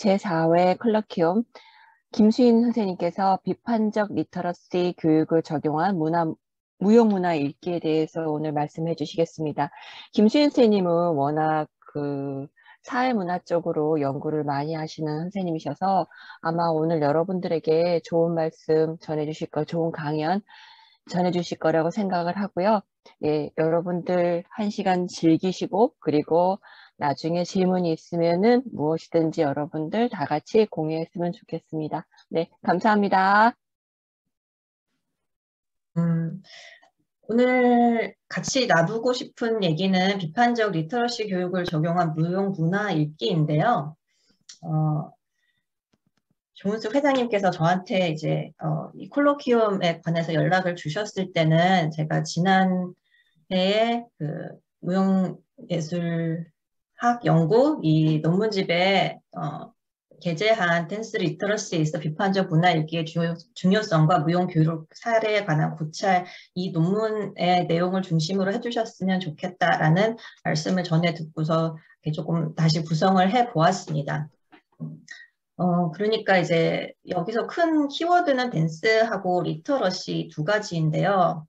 제4회 컬러키움 김수인 선생님께서 비판적 리터러시 교육을 적용한 무용문화 읽기에 대해서 오늘 말씀해 주시겠습니다. 김수인 선생님은 워낙 사회문화 쪽으로 연구를 많이 하시는 선생님이셔서 아마 오늘 여러분들에게 좋은 말씀 좋은 강연 전해주실 거라고 생각을 하고요. 예, 여러분들 1시간 즐기시고 그리고 나중에 질문이 있으면은 무엇이든지 여러분들 다 같이 공유했으면 좋겠습니다. 네, 감사합니다. 오늘 같이 나누고 싶은 얘기는 비판적 리터러시 교육을 적용한 무용 문화 읽기인데요. 조은숙 회장님께서 저한테 이제 이 콜로키움에 관해서 연락을 주셨을 때는 제가 지난해에 그 무용예술학 연구 이 논문집에 게재한 댄스 리터러시에 있어 비판적 문화 읽기의 중요성과 무용 교육 사례에 관한 고찰 이 논문의 내용을 중심으로 해주셨으면 좋겠다라는 말씀을 전해 듣고서 조금 다시 구성을 해 보았습니다. 그러니까 이제 여기서 큰 키워드는 댄스하고 리터러시 두 가지인데요.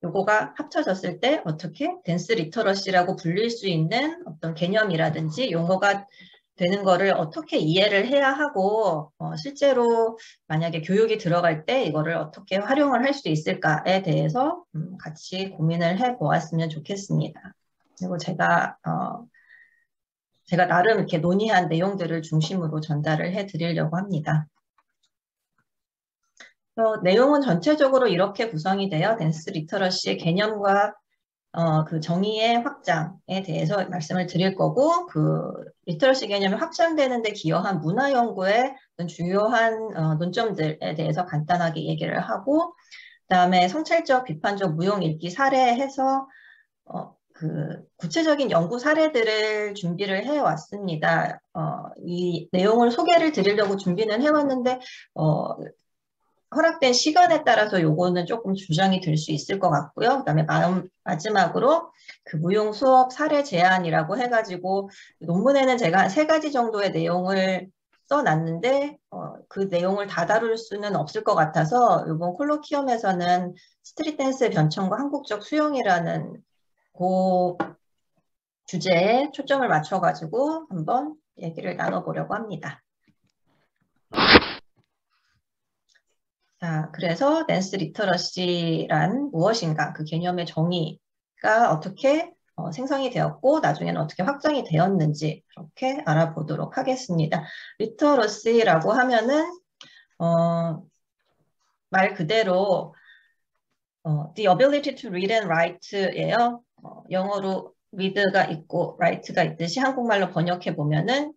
요거가 합쳐졌을 때 어떻게 댄스 리터러시라고 불릴 수 있는 어떤 개념이라든지 용어가 되는 거를 어떻게 이해를 해야 하고 실제로 만약에 교육이 들어갈 때 이거를 어떻게 활용을 할 수 있을까에 대해서 같이 고민을 해 보았으면 좋겠습니다. 그리고 제가 나름 이렇게 논의한 내용들을 중심으로 전달을 해 드리려고 합니다. 내용은 전체적으로 이렇게 구성이 되어 댄스 리터러시의 개념과 그 정의의 확장에 대해서 말씀을 드릴 거고, 그 리터러시 개념이 확장되는 데 기여한 문화 연구의 주요한 논점들에 대해서 간단하게 얘기를 하고, 그다음에 성찰적 비판적 무용 읽기 사례해서 그 구체적인 연구 사례들을 준비를 해왔습니다. 이 내용을 소개를 드리려고 준비는 해왔는데 허락된 시간에 따라서 요거는 조금 조정이 될 수 있을 것 같고요. 그다음에 마지막으로 그 무용 수업 사례 제안이라고 해가지고 논문에는 제가 한 3가지 정도의 내용을 써놨는데 그 내용을 다 다룰 수는 없을 것 같아서 이번 콜로키움에서는 스트릿 댄스의 변천과 한국적 수용이라는 그 주제에 초점을 맞춰가지고 한번 얘기를 나눠보려고 합니다. 자, 그래서 댄스 리터러시란 무엇인가, 그 개념의 정의가 어떻게 생성이 되었고 나중에는 어떻게 확장이 되었는지 그렇게 알아보도록 하겠습니다. 리터러시라고 하면은 말 그대로 the ability to read and write예요. 영어로 read가 있고 write가 있듯이 한국말로 번역해 보면은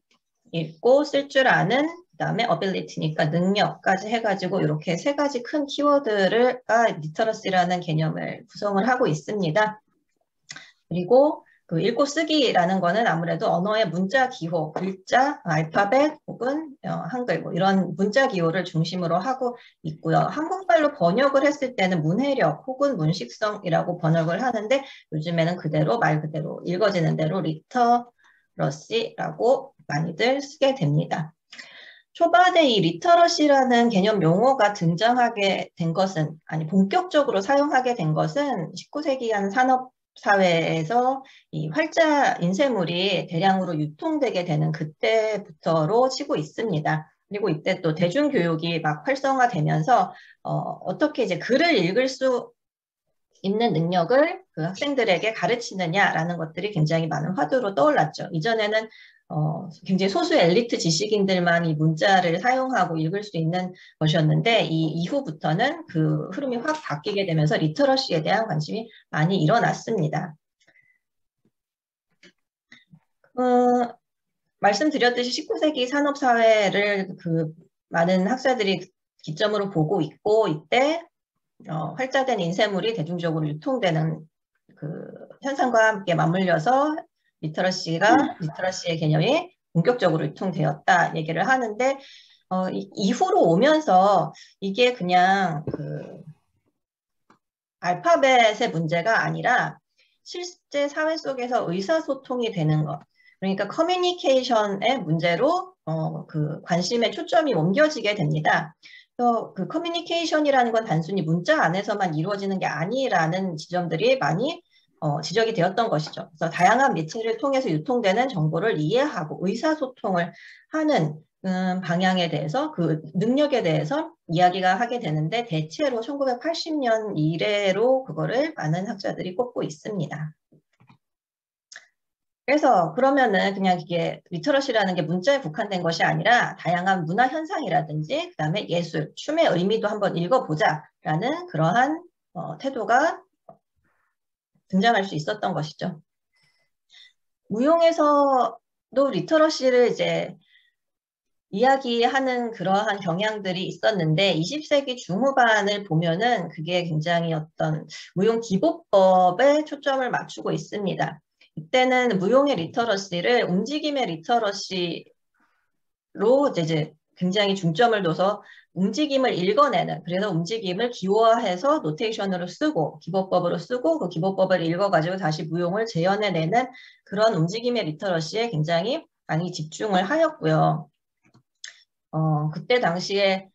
읽고 쓸 줄 아는, 그다음에 ability니까 능력까지 해가지고 이렇게 3가지 큰 키워드를 리터러시라는 개념을 구성을 하고 있습니다. 그리고 그 읽고 쓰기라는 거는 아무래도 언어의 문자 기호, 글자, 알파벳 혹은 한글 뭐 이런 문자 기호를 중심으로 하고 있고요. 한국말로 번역을 했을 때는 문해력 혹은 문식성이라고 번역을 하는데 요즘에는 말 그대로 읽어지는 대로 리터러시라고 많이들 쓰게 됩니다. 초반에 이 리터러시라는 개념 용어가 등장하게 된 것은, 본격적으로 사용하게 된 것은 19세기 한 산업사회에서 이 활자 인쇄물이 대량으로 유통되게 되는 그때부터로 치고 있습니다. 그리고 이때 또 대중교육이 막 활성화되면서 어떻게 이제 글을 읽을 수 있는 능력을 그 학생들에게 가르치느냐라는 것들이 굉장히 많은 화두로 떠올랐죠. 이전에는 굉장히 소수 엘리트 지식인들만 이 문자를 사용하고 읽을 수 있는 것이었는데 이 이후부터는 그 흐름이 확 바뀌게 되면서 리터러시에 대한 관심이 많이 일어났습니다. 말씀드렸듯이 19세기 산업사회를 그 많은 학자들이 기점으로 보고 있고 이때 활자된 인쇄물이 대중적으로 유통되는 그 현상과 함께 맞물려서 리터러시의 개념이 본격적으로 유통되었다 얘기를 하는데 이후로 오면서 이게 그냥 그 알파벳의 문제가 아니라 실제 사회 속에서 의사소통이 되는 것, 그러니까 커뮤니케이션의 문제로 그 관심의 초점이 옮겨지게 됩니다. 그래서 그 커뮤니케이션이라는 건 단순히 문자 안에서만 이루어지는 게 아니라는 지점들이 많이 지적이 되었던 것이죠. 그래서 다양한 매체를 통해서 유통되는 정보를 이해하고 의사소통을 하는 방향에 대해서 그 능력에 대해서 이야기가 하게 되는데 대체로 1980년 이래로 그거를 많은 학자들이 꼽고 있습니다. 그래서 그러면은 그냥 이게 리터러시라는 게 문자에 국한된 것이 아니라 다양한 문화 현상이라든지 그다음에 예술, 춤의 의미도 한번 읽어보자라는 그러한 태도가 등장할 수 있었던 것이죠. 무용에서도 리터러시를 이제 이야기하는 그러한 경향들이 있었는데 20세기 중후반을 보면은 그게 굉장히 어떤 무용 기보법에 초점을 맞추고 있습니다. 이때는 무용의 리터러시를 움직임의 리터러시로 이제 굉장히 중점을 둬서 움직임을 읽어내는, 그래서 움직임을 기호화해서 노테이션으로 쓰고 기보법으로 쓰고 그 기보법을 읽어가지고 다시 무용을 재현해내는 그런 움직임의 리터러시에 굉장히 많이 집중을 하였고요. 그때 당시에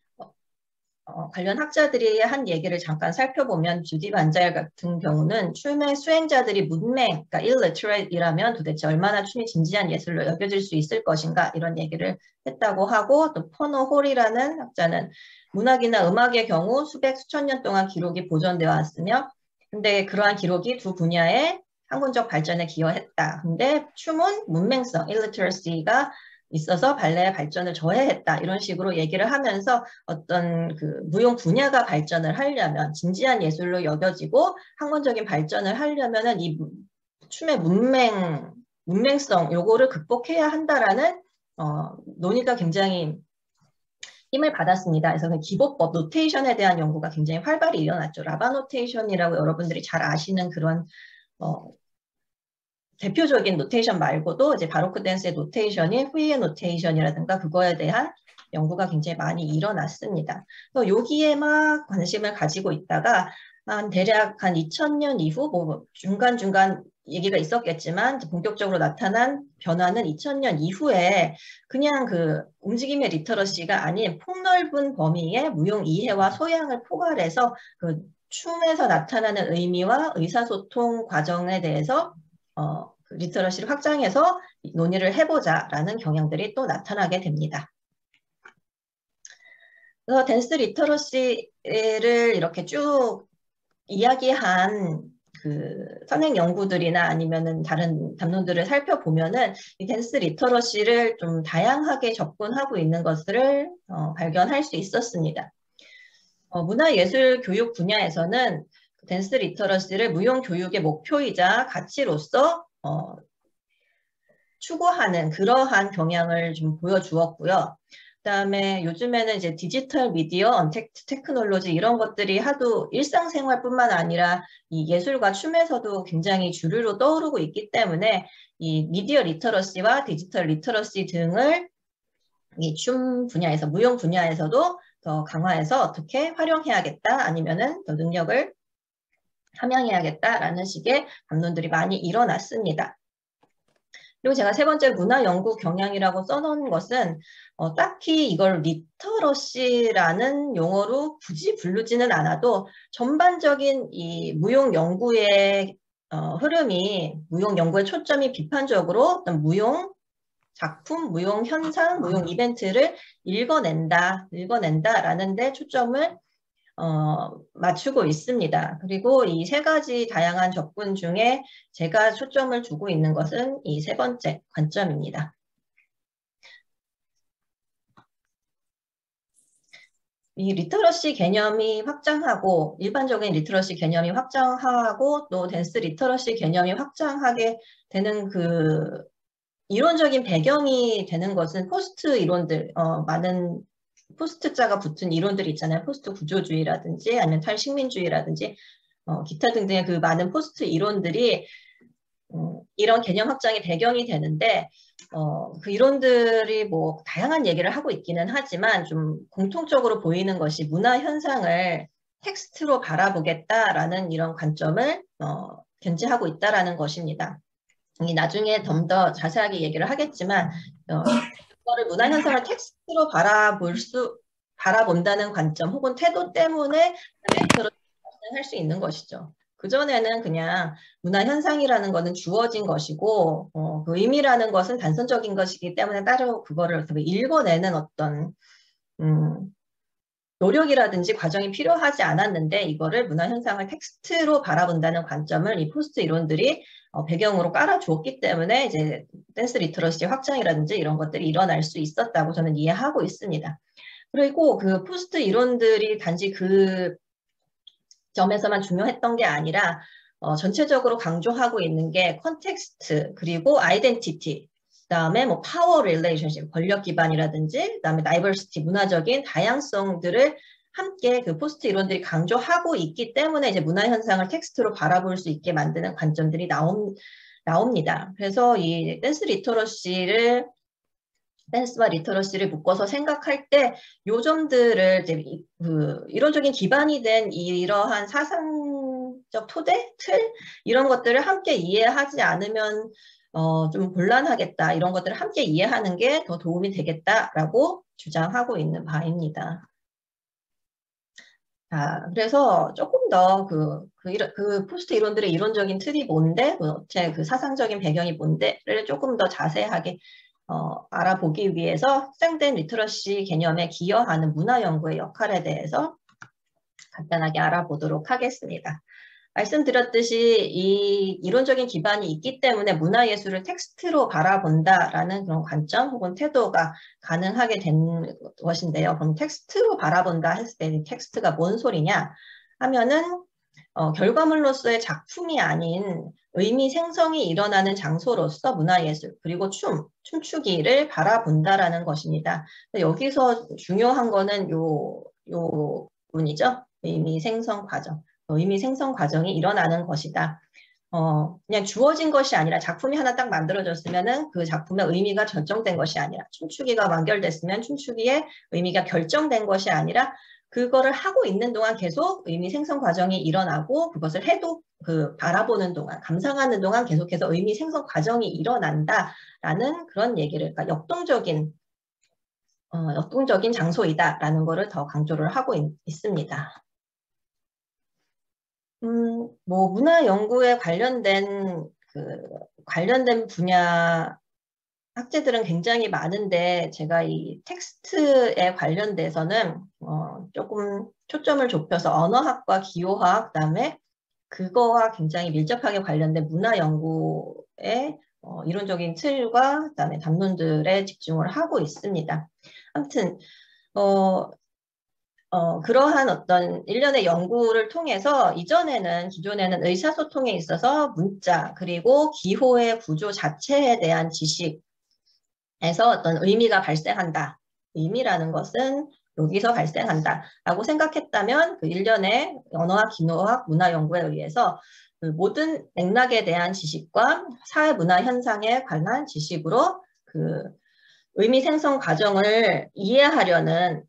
관련 학자들이 한 얘기를 잠깐 살펴보면 주디 반자일 같은 경우는 춤의 수행자들이 문맹, 그러니까 illiterate이라면 도대체 얼마나 춤이 진지한 예술로 여겨질 수 있을 것인가 이런 얘기를 했다고 하고, 또 퍼너 홀이라는 학자는 문학이나 음악의 경우 수백 수천 년 동안 기록이 보존되어 왔으며 근데 그러한 기록이 두 분야의 학문적 발전에 기여했다. 근데 춤은 문맹성, illiteracy가 있어서 발레의 발전을 저해했다. 이런 식으로 얘기를 하면서 어떤 그 무용 분야가 발전을 하려면 진지한 예술로 여겨지고 학문적인 발전을 하려면은 이 춤의 문맹성 요거를 극복해야 한다라는 논의가 굉장히 힘을 받았습니다. 그래서 그 기보법, 노테이션에 대한 연구가 굉장히 활발히 일어났죠. 라바 노테이션이라고 여러분들이 잘 아시는 그런 대표적인 노테이션 말고도 이제 바로크 댄스의 노테이션인 후이의 노테이션이라든가 그거에 대한 연구가 굉장히 많이 일어났습니다. 또 여기에 막 관심을 가지고 있다가 대략 한 2000년 이후 뭐 중간중간 얘기가 있었겠지만 본격적으로 나타난 변화는 2000년 이후에 그냥 그 움직임의 리터러시가 아닌 폭넓은 범위의 무용 이해와 소양을 포괄해서 그 춤에서 나타나는 의미와 의사소통 과정에 대해서 리터러시를 확장해서 논의를 해보자라는 경향들이 또 나타나게 됩니다. 그래서 댄스 리터러시를 이렇게 쭉 이야기한 그 선행 연구들이나 아니면은 다른 담론들을 살펴보면은 이 댄스 리터러시를 좀 다양하게 접근하고 있는 것을 발견할 수 있었습니다. 문화예술 교육 분야에서는 댄스 리터러시를 무용 교육의 목표이자 가치로서 추구하는 그러한 경향을 좀 보여주었고요. 그다음에 요즘에는 이제 디지털 미디어, 언택트 테크놀로지 이런 것들이 하도 일상생활뿐만 아니라 이 예술과 춤에서도 굉장히 주류로 떠오르고 있기 때문에 이 미디어 리터러시와 디지털 리터러시 등을 이 춤 분야에서, 무용 분야에서도 더 강화해서 어떻게 활용해야겠다, 아니면은 더 능력을 함양해야겠다라는 식의 담론들이 많이 일어났습니다. 그리고 제가 세 번째 문화 연구 경향이라고 써놓은 것은 딱히 이걸 리터러시라는 용어로 굳이 부르지는 않아도 전반적인 이 무용 연구의 흐름이, 무용 연구의 초점이 비판적으로 어떤 무용 작품, 무용 현상, 무용 이벤트를 읽어낸다라는 데 초점을 맞추고 있습니다. 그리고 이 세 가지 다양한 접근 중에 제가 초점을 두고 있는 것은 이 세 번째 관점입니다. 이 리터러시 개념이 확장하고, 일반적인 리터러시 개념이 확장하고 또 댄스 리터러시 개념이 확장하게 되는 그 이론적인 배경이 되는 것은 포스트 이론들, 많은 포스트자가 붙은 이론들이 있잖아요. 포스트 구조주의라든지 아니면 탈식민주의라든지 기타 등등의 그 많은 포스트 이론들이 이런 개념 확장의 배경이 되는데 그 이론들이 뭐 다양한 얘기를 하고 있기는 하지만 좀 공통적으로 보이는 것이 문화 현상을 텍스트로 바라보겠다라는 이런 관점을 견지하고 있다라는 것입니다. 나중에 좀 더 자세하게 얘기를 하겠지만 이거를 문화 현상을 텍스트로 바라본다는 관점 혹은 태도 때문에 발생할 수 있는 것이죠. 그전에는 그냥 문화 현상이라는 것은 주어진 것이고 그 의미라는 것은 단선적인 것이기 때문에 따로 그거를 읽어내는 어떤 노력이라든지 과정이 필요하지 않았는데 이거를 문화 현상을 텍스트로 바라본다는 관점을 이 포스트 이론들이 배경으로 깔아주었기 때문에 이제 댄스 리터러시 확장이라든지 이런 것들이 일어날 수 있었다고 저는 이해하고 있습니다. 그리고 그 포스트 이론들이 단지 그 점에서만 중요했던 게 아니라 전체적으로 강조하고 있는 게 컨텍스트 그리고 아이덴티티 그다음에 뭐 파워 릴레이션십 권력 기반이라든지 그다음에 다이버시티 문화적인 다양성들을 함께 그 포스트 이론들이 강조하고 있기 때문에 이제 문화 현상을 텍스트로 바라볼 수 있게 만드는 관점들이 나옵니다. 그래서 이 댄스와 리터러시를 묶어서 생각할 때 요 점들을 이제 이론적인 기반이 된 이러한 사상적 토대, 틀 이런 것들을 함께 이해하지 않으면 좀 곤란하겠다. 이런 것들을 함께 이해하는 게 더 도움이 되겠다라고 주장하고 있는 바입니다. 자, 그래서 조금 더 그 포스트 이론들의 이론적인 틀이 뭔데, 그 사상적인 배경이 뭔데를 조금 더 자세하게 알아보기 위해서 확장된 리터러시 개념에 기여하는 문화 연구의 역할에 대해서 간단하게 알아보도록 하겠습니다. 말씀드렸듯이 이 이론적인 기반이 있기 때문에 문화예술을 텍스트로 바라본다라는 그런 관점 혹은 태도가 가능하게 된 것인데요. 그럼 텍스트로 바라본다 했을 때 텍스트가 뭔 소리냐 하면은 결과물로서의 작품이 아닌 의미 생성이 일어나는 장소로서 문화예술 그리고 춤추기를 바라본다라는 것입니다. 여기서 중요한 거는 요 부분이죠. 의미 생성 과정. 의미 생성 과정이 일어나는 것이다. 그냥 주어진 것이 아니라 작품이 하나 딱 만들어졌으면은 그 작품의 의미가 결정된 것이 아니라 춤추기가 완결됐으면 춤추기의 의미가 결정된 것이 아니라 그거를 하고 있는 동안 계속 의미 생성 과정이 일어나고 그것을 바라보는 동안, 감상하는 동안 계속해서 의미 생성 과정이 일어난다라는 그런 얘기를, 그러니까 역동적인 장소이다라는 것을 더 강조를 하고 있습니다. 뭐 문화 연구에 관련된 분야 학제들은 굉장히 많은데 제가 이 텍스트에 관련돼서는 조금 초점을 좁혀서 언어학과 기호학 그다음에 그거와 굉장히 밀접하게 관련된 문화 연구의 이론적인 틀과 그다음에 담론들에 집중을 하고 있습니다. 아무튼 그러한 어떤 일련의 연구를 통해서 기존에는 의사소통에 있어서 문자 그리고 기호의 구조 자체에 대한 지식에서 어떤 의미가 발생한다. 의미라는 것은 여기서 발생한다 라고 생각했다면 그 일련의 언어학, 기호학, 문화 연구에 의해서 그 모든 맥락에 대한 지식과 사회 문화 현상에 관한 지식으로 그 의미 생성 과정을 이해하려는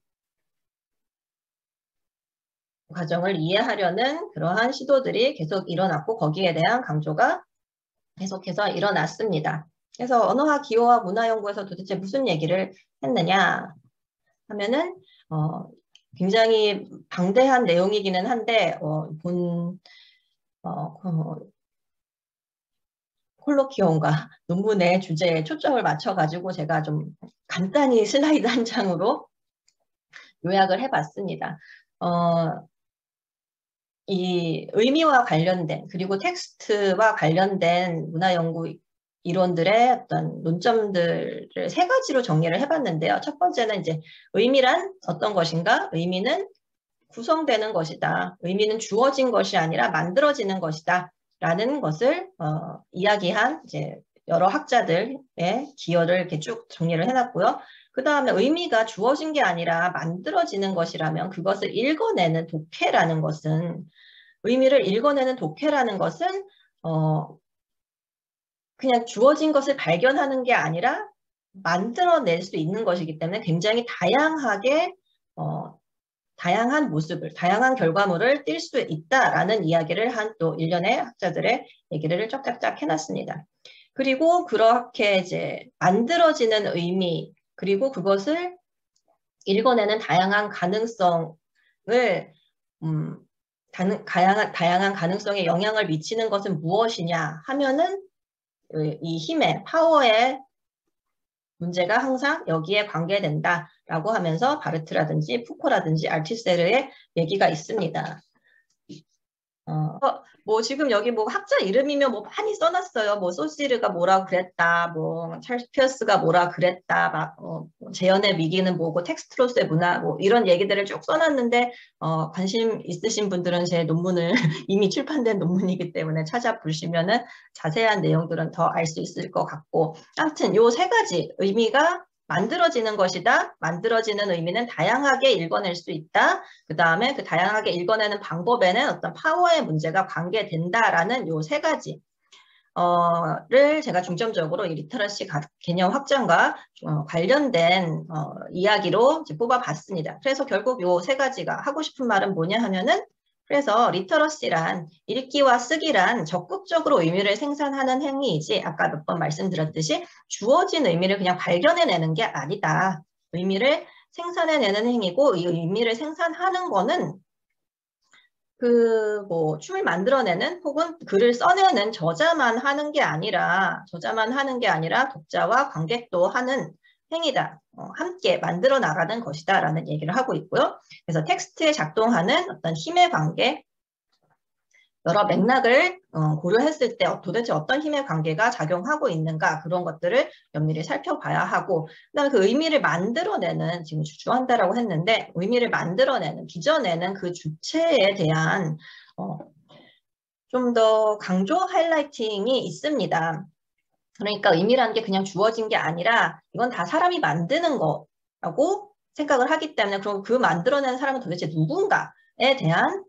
그러한 시도들이 계속 일어났고 거기에 대한 강조가 계속해서 일어났습니다. 그래서 언어학, 기호학, 문화연구에서 도대체 무슨 얘기를 했느냐 하면은 굉장히 방대한 내용이기는 한데 콜로키움과 논문의 주제에 초점을 맞춰가지고 제가 좀 간단히 슬라이드 한 장으로 요약을 해봤습니다. 이 의미와 관련된 그리고 텍스트와 관련된 문화연구 이론들의 어떤 논점들을 세 가지로 정리를 해봤는데요. 첫 번째는 이제 의미란 어떤 것인가? 의미는 구성되는 것이다. 의미는 주어진 것이 아니라 만들어지는 것이다. 라는 것을 이야기한 이제 여러 학자들의 기여를 이렇게 쭉 정리를 해놨고요. 그 다음에 의미가 주어진 게 아니라 만들어지는 것이라면 그것을 읽어내는 독해라는 것은 의미를 읽어내는 독해라는 것은 그냥 주어진 것을 발견하는 게 아니라 만들어낼 수 있는 것이기 때문에 굉장히 다양한 모습을, 다양한 결과물을 띌 수 있다라는 이야기를 한 또 일련의 학자들의 얘기를 쫙쫙쫙 해놨습니다. 그리고 그렇게 이제 만들어지는 의미, 그리고 그것을 읽어내는 다양한 가능성을 다양한 가능성에 영향을 미치는 것은 무엇이냐 하면은 이 힘의 파워의 문제가 항상 여기에 관계된다라고 하면서 바르트라든지 푸코라든지 알티세르의 얘기가 있습니다. 뭐 지금 여기 뭐 학자 이름이면 뭐 많이 써놨어요. 뭐 소시르가 뭐라 그랬다, 뭐 찰스 피어스가 뭐라 그랬다, 막 재현의 위기는 뭐고 텍스트로서의 문화, 뭐 이런 얘기들을 쭉 써놨는데 관심 있으신 분들은 제 논문을 이미 출판된 논문이기 때문에 찾아보시면은 자세한 내용들은 더 알 수 있을 것 같고, 아무튼 요 세 가지 의미가 만들어지는 것이다. 만들어지는 의미는 다양하게 읽어낼 수 있다. 그 다음에 그 다양하게 읽어내는 방법에는 어떤 파워의 문제가 관계된다라는 요 세 가지 를 제가 중점적으로 이 리터러시 개념 확장과 관련된 이야기로 이제 뽑아봤습니다. 그래서 결국 요 세 가지가 하고 싶은 말은 뭐냐 하면은, 그래서 리터러시란 읽기와 쓰기란 적극적으로 의미를 생산하는 행위이지, 아까 몇 번 말씀드렸듯이 주어진 의미를 그냥 발견해내는 게 아니다. 의미를 생산해내는 행위고, 이 의미를 생산하는 거는 뭐 춤을 만들어내는 혹은 글을 써내는 저자만 하는 게 아니라 독자와 관객도 하는 행위다. 함께 만들어 나가는 것이다 라는 얘기를 하고 있고요. 그래서 텍스트에 작동하는 어떤 힘의 관계, 여러 맥락을 고려했을 때 도대체 어떤 힘의 관계가 작용하고 있는가, 그런 것들을 면밀히 살펴봐야 하고, 그다음에 그 의미를 만들어내는, 지금 주주한다라고 했는데 의미를 만들어내는, 빚어내는 그 주체에 대한 좀 더 강조 하이라이팅이 있습니다. 그러니까 의미라는 게 그냥 주어진 게 아니라 이건 다 사람이 만드는 거라고 생각을 하기 때문에, 그럼 그 만들어낸 사람은 도대체 누군가에 대한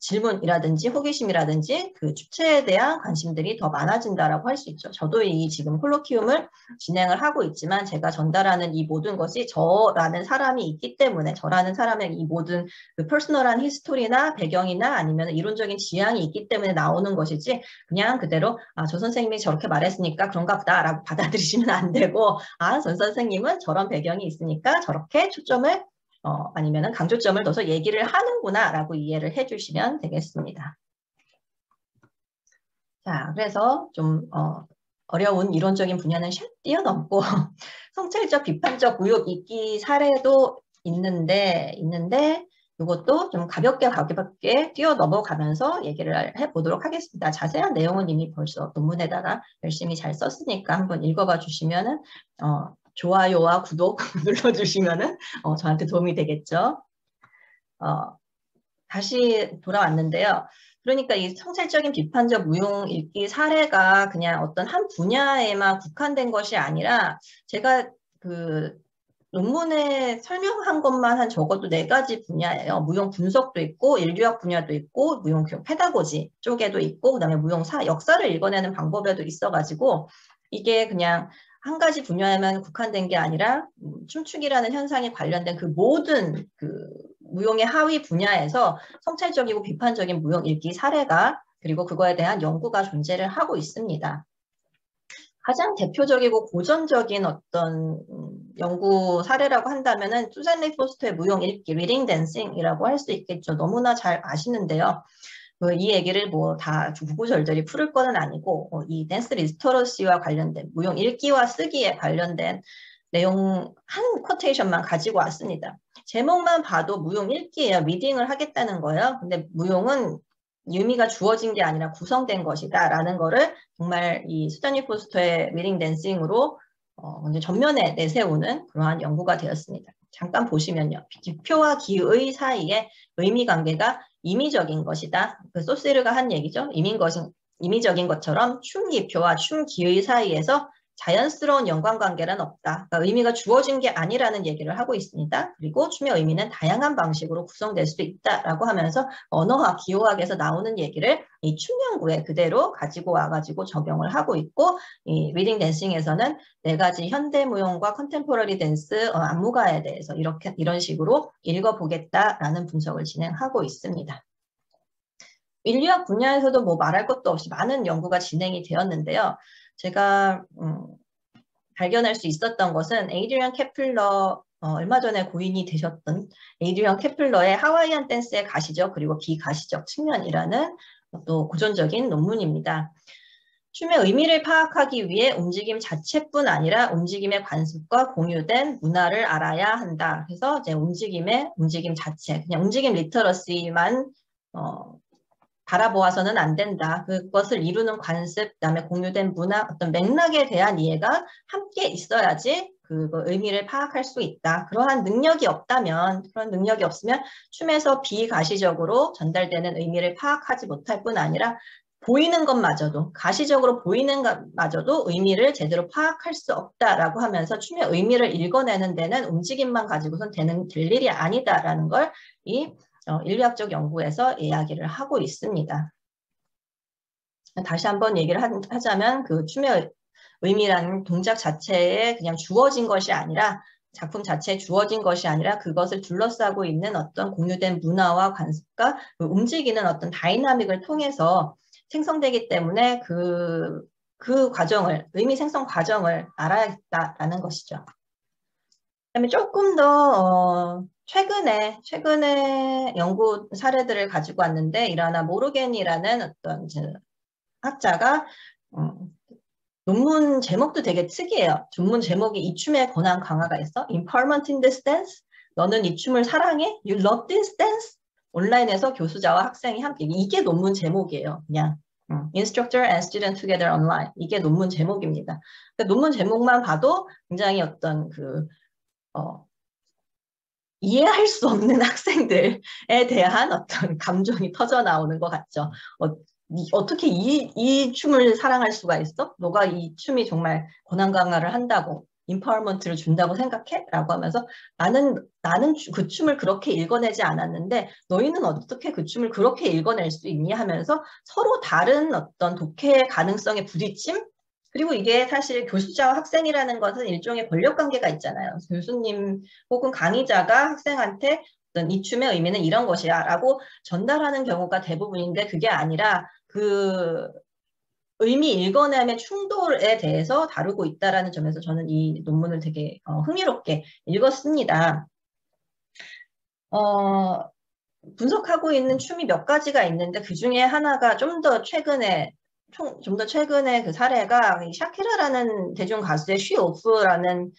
질문이라든지 호기심이라든지 그 주체에 대한 관심들이 더 많아진다라고 할 수 있죠. 저도 이 지금 콜로키움을 진행을 하고 있지만 제가 전달하는 이 모든 것이 저라는 사람이 있기 때문에, 저라는 사람의 이 모든 그 퍼스널한 히스토리나 배경이나 아니면 이론적인 지향이 있기 때문에 나오는 것이지, 그냥 그대로 저 선생님이 저렇게 말했으니까 그런가 보다라고 받아들이시면 안 되고, 전 선생님은 저런 배경이 있으니까 저렇게 초점을 아니면은 강조점을 둬서 얘기를 하는구나 라고 이해를 해주시면 되겠습니다. 자, 그래서 좀 어려운 이론적인 분야는 샥 뛰어넘고 성찰적, 비판적 무역 읽기 사례도 있는데 이것도 좀 가볍게 뛰어넘어가면서 얘기를 해보도록 하겠습니다. 자세한 내용은 이미 벌써 논문에다가 열심히 잘 썼으니까 한번 읽어봐 주시면은 좋아요와 구독 눌러주시면은 저한테 도움이 되겠죠. 다시 돌아왔는데요. 그러니까 이 성찰적인 비판적 무용 읽기 사례가 그냥 어떤 한 분야에만 국한된 것이 아니라, 제가 그 논문에 설명한 것만 한 적어도 4가지 분야예요. 무용 분석도 있고, 인류학 분야도 있고, 무용 교육 페다고지 쪽에도 있고, 그다음에 무용 역사를 읽어내는 방법에도 있어가지고, 이게 그냥 한 가지 분야에만 국한된 게 아니라 춤추기라는 현상에 관련된 그 모든 그 무용의 하위 분야에서 성찰적이고 비판적인 무용 읽기 사례가, 그리고 그거에 대한 연구가 존재를 하고 있습니다. 가장 대표적이고 고전적인 어떤 연구 사례라고 한다면은 수잔 포스터의 무용 읽기, 리딩 댄싱이라고 할 수 있겠죠. 너무나 잘 아시는데요. 이 얘기를 뭐 다 구구절절히 풀을 거는 아니고, 이 댄스 리터러시와 관련된 무용 읽기와 쓰기에 관련된 내용 한 쿼테이션만 가지고 왔습니다. 제목만 봐도 무용 읽기예요. 리딩을 하겠다는 거예요. 근데 무용은 의미가 주어진 게 아니라 구성된 것이다 라는 거를 정말 이 수잔 포스터의 리딩 댄싱으로 먼저 전면에 내세우는 그러한 연구가 되었습니다. 잠깐 보시면요. 기표와 기의 사이에 의미 관계가 임의적인 것이다. 그 소시르가 한 얘기죠. 임의적인 것처럼 춤 기표와 춤 기의 사이에서 자연스러운 연관관계는 없다. 그러니까 의미가 주어진 게 아니라는 얘기를 하고 있습니다. 그리고 춤의 의미는 다양한 방식으로 구성될 수 있다라고 하면서 언어학, 기호학에서 나오는 얘기를 이 춤 연구에 그대로 가지고 와가지고 적용을 하고 있고, 이 리딩 댄싱에서는 4가지 현대 무용과 컨템포러리 댄스, 안무가에 대해서 이런 식으로 읽어보겠다라는 분석을 진행하고 있습니다. 인류학 분야에서도 뭐 말할 것도 없이 많은 연구가 진행이 되었는데요. 제가 발견할 수 있었던 것은 에이드리언 케플러, 얼마 전에 고인이 되셨던 에이드리언 케플러의 하와이안 댄스의 가시적 그리고 비가시적 측면이라는 또 고전적인 논문입니다. 춤의 의미를 파악하기 위해 움직임 자체뿐 아니라 움직임의 관습과 공유된 문화를 알아야 한다. 그래서 이제 움직임 자체, 그냥 움직임 리터러시만 바라보아서는 안 된다. 그것을 이루는 관습, 그다음에 공유된 문화, 어떤 맥락에 대한 이해가 함께 있어야지 그 의미를 파악할 수 있다. 그러한 능력이 없다면, 그런 능력이 없으면 춤에서 비가시적으로 전달되는 의미를 파악하지 못할 뿐 아니라 보이는 것마저도, 가시적으로 보이는 것마저도 의미를 제대로 파악할 수 없다라고 하면서 춤의 의미를 읽어내는 데는 움직임만 가지고선 될 일이 아니다라는 걸 이 인류학적 연구에서 이야기를 하고 있습니다. 다시 한번 얘기를 하자면 그 춤의 의미라는 동작 자체에 그냥 주어진 것이 아니라 작품 자체에 주어진 것이 아니라 그것을 둘러싸고 있는 어떤 공유된 문화와 관습과 그 움직이는 어떤 다이나믹을 통해서 생성되기 때문에 그 과정을, 의미 생성 과정을 알아야겠다라는 것이죠. 그다음에 조금 더 최근에 연구 사례들을 가지고 왔는데 이라나 모르겐이라는 어떤 학자가 논문 제목도 되게 특이해요. 논문 제목이 이 춤에 권한 강화가 있어. Empowerment in this dance. 너는 이 춤을 사랑해? You love this dance? 온라인에서 교수자와 학생이 함께. 이게 논문 제목이에요. 그냥 Instructor and Student Together Online. 이게 논문 제목입니다. 그러니까 논문 제목만 봐도 굉장히 어떤 이해할 수 없는 학생들에 대한 어떤 감정이 터져 나오는 것 같죠. 어떻게 이 춤을 사랑할 수가 있어? 너가 이 춤이 정말 권한 강화를 한다고, 인파워먼트를 준다고 생각해? 라고 하면서 나는 그 춤을 그렇게 읽어내지 않았는데 너희는 어떻게 그 춤을 그렇게 읽어낼 수 있니? 하면서 서로 다른 어떤 독해의 가능성에 부딪힘? 그리고 이게 사실 교수자와 학생이라는 것은 일종의 권력관계가 있잖아요. 교수님 혹은 강의자가 학생한테 어떤 이 춤의 의미는 이런 것이야 라고 전달하는 경우가 대부분인데 그게 아니라 그 의미 읽어내의 충돌에 대해서 다루고 있다는 점에서 저는 이 논문을 되게 흥미롭게 읽었습니다. 분석하고 있는 춤이 몇 가지가 있는데 그 중에 하나가 좀 더 최근에 그 사례가 샤키라라는 대중 가수의 She Off라는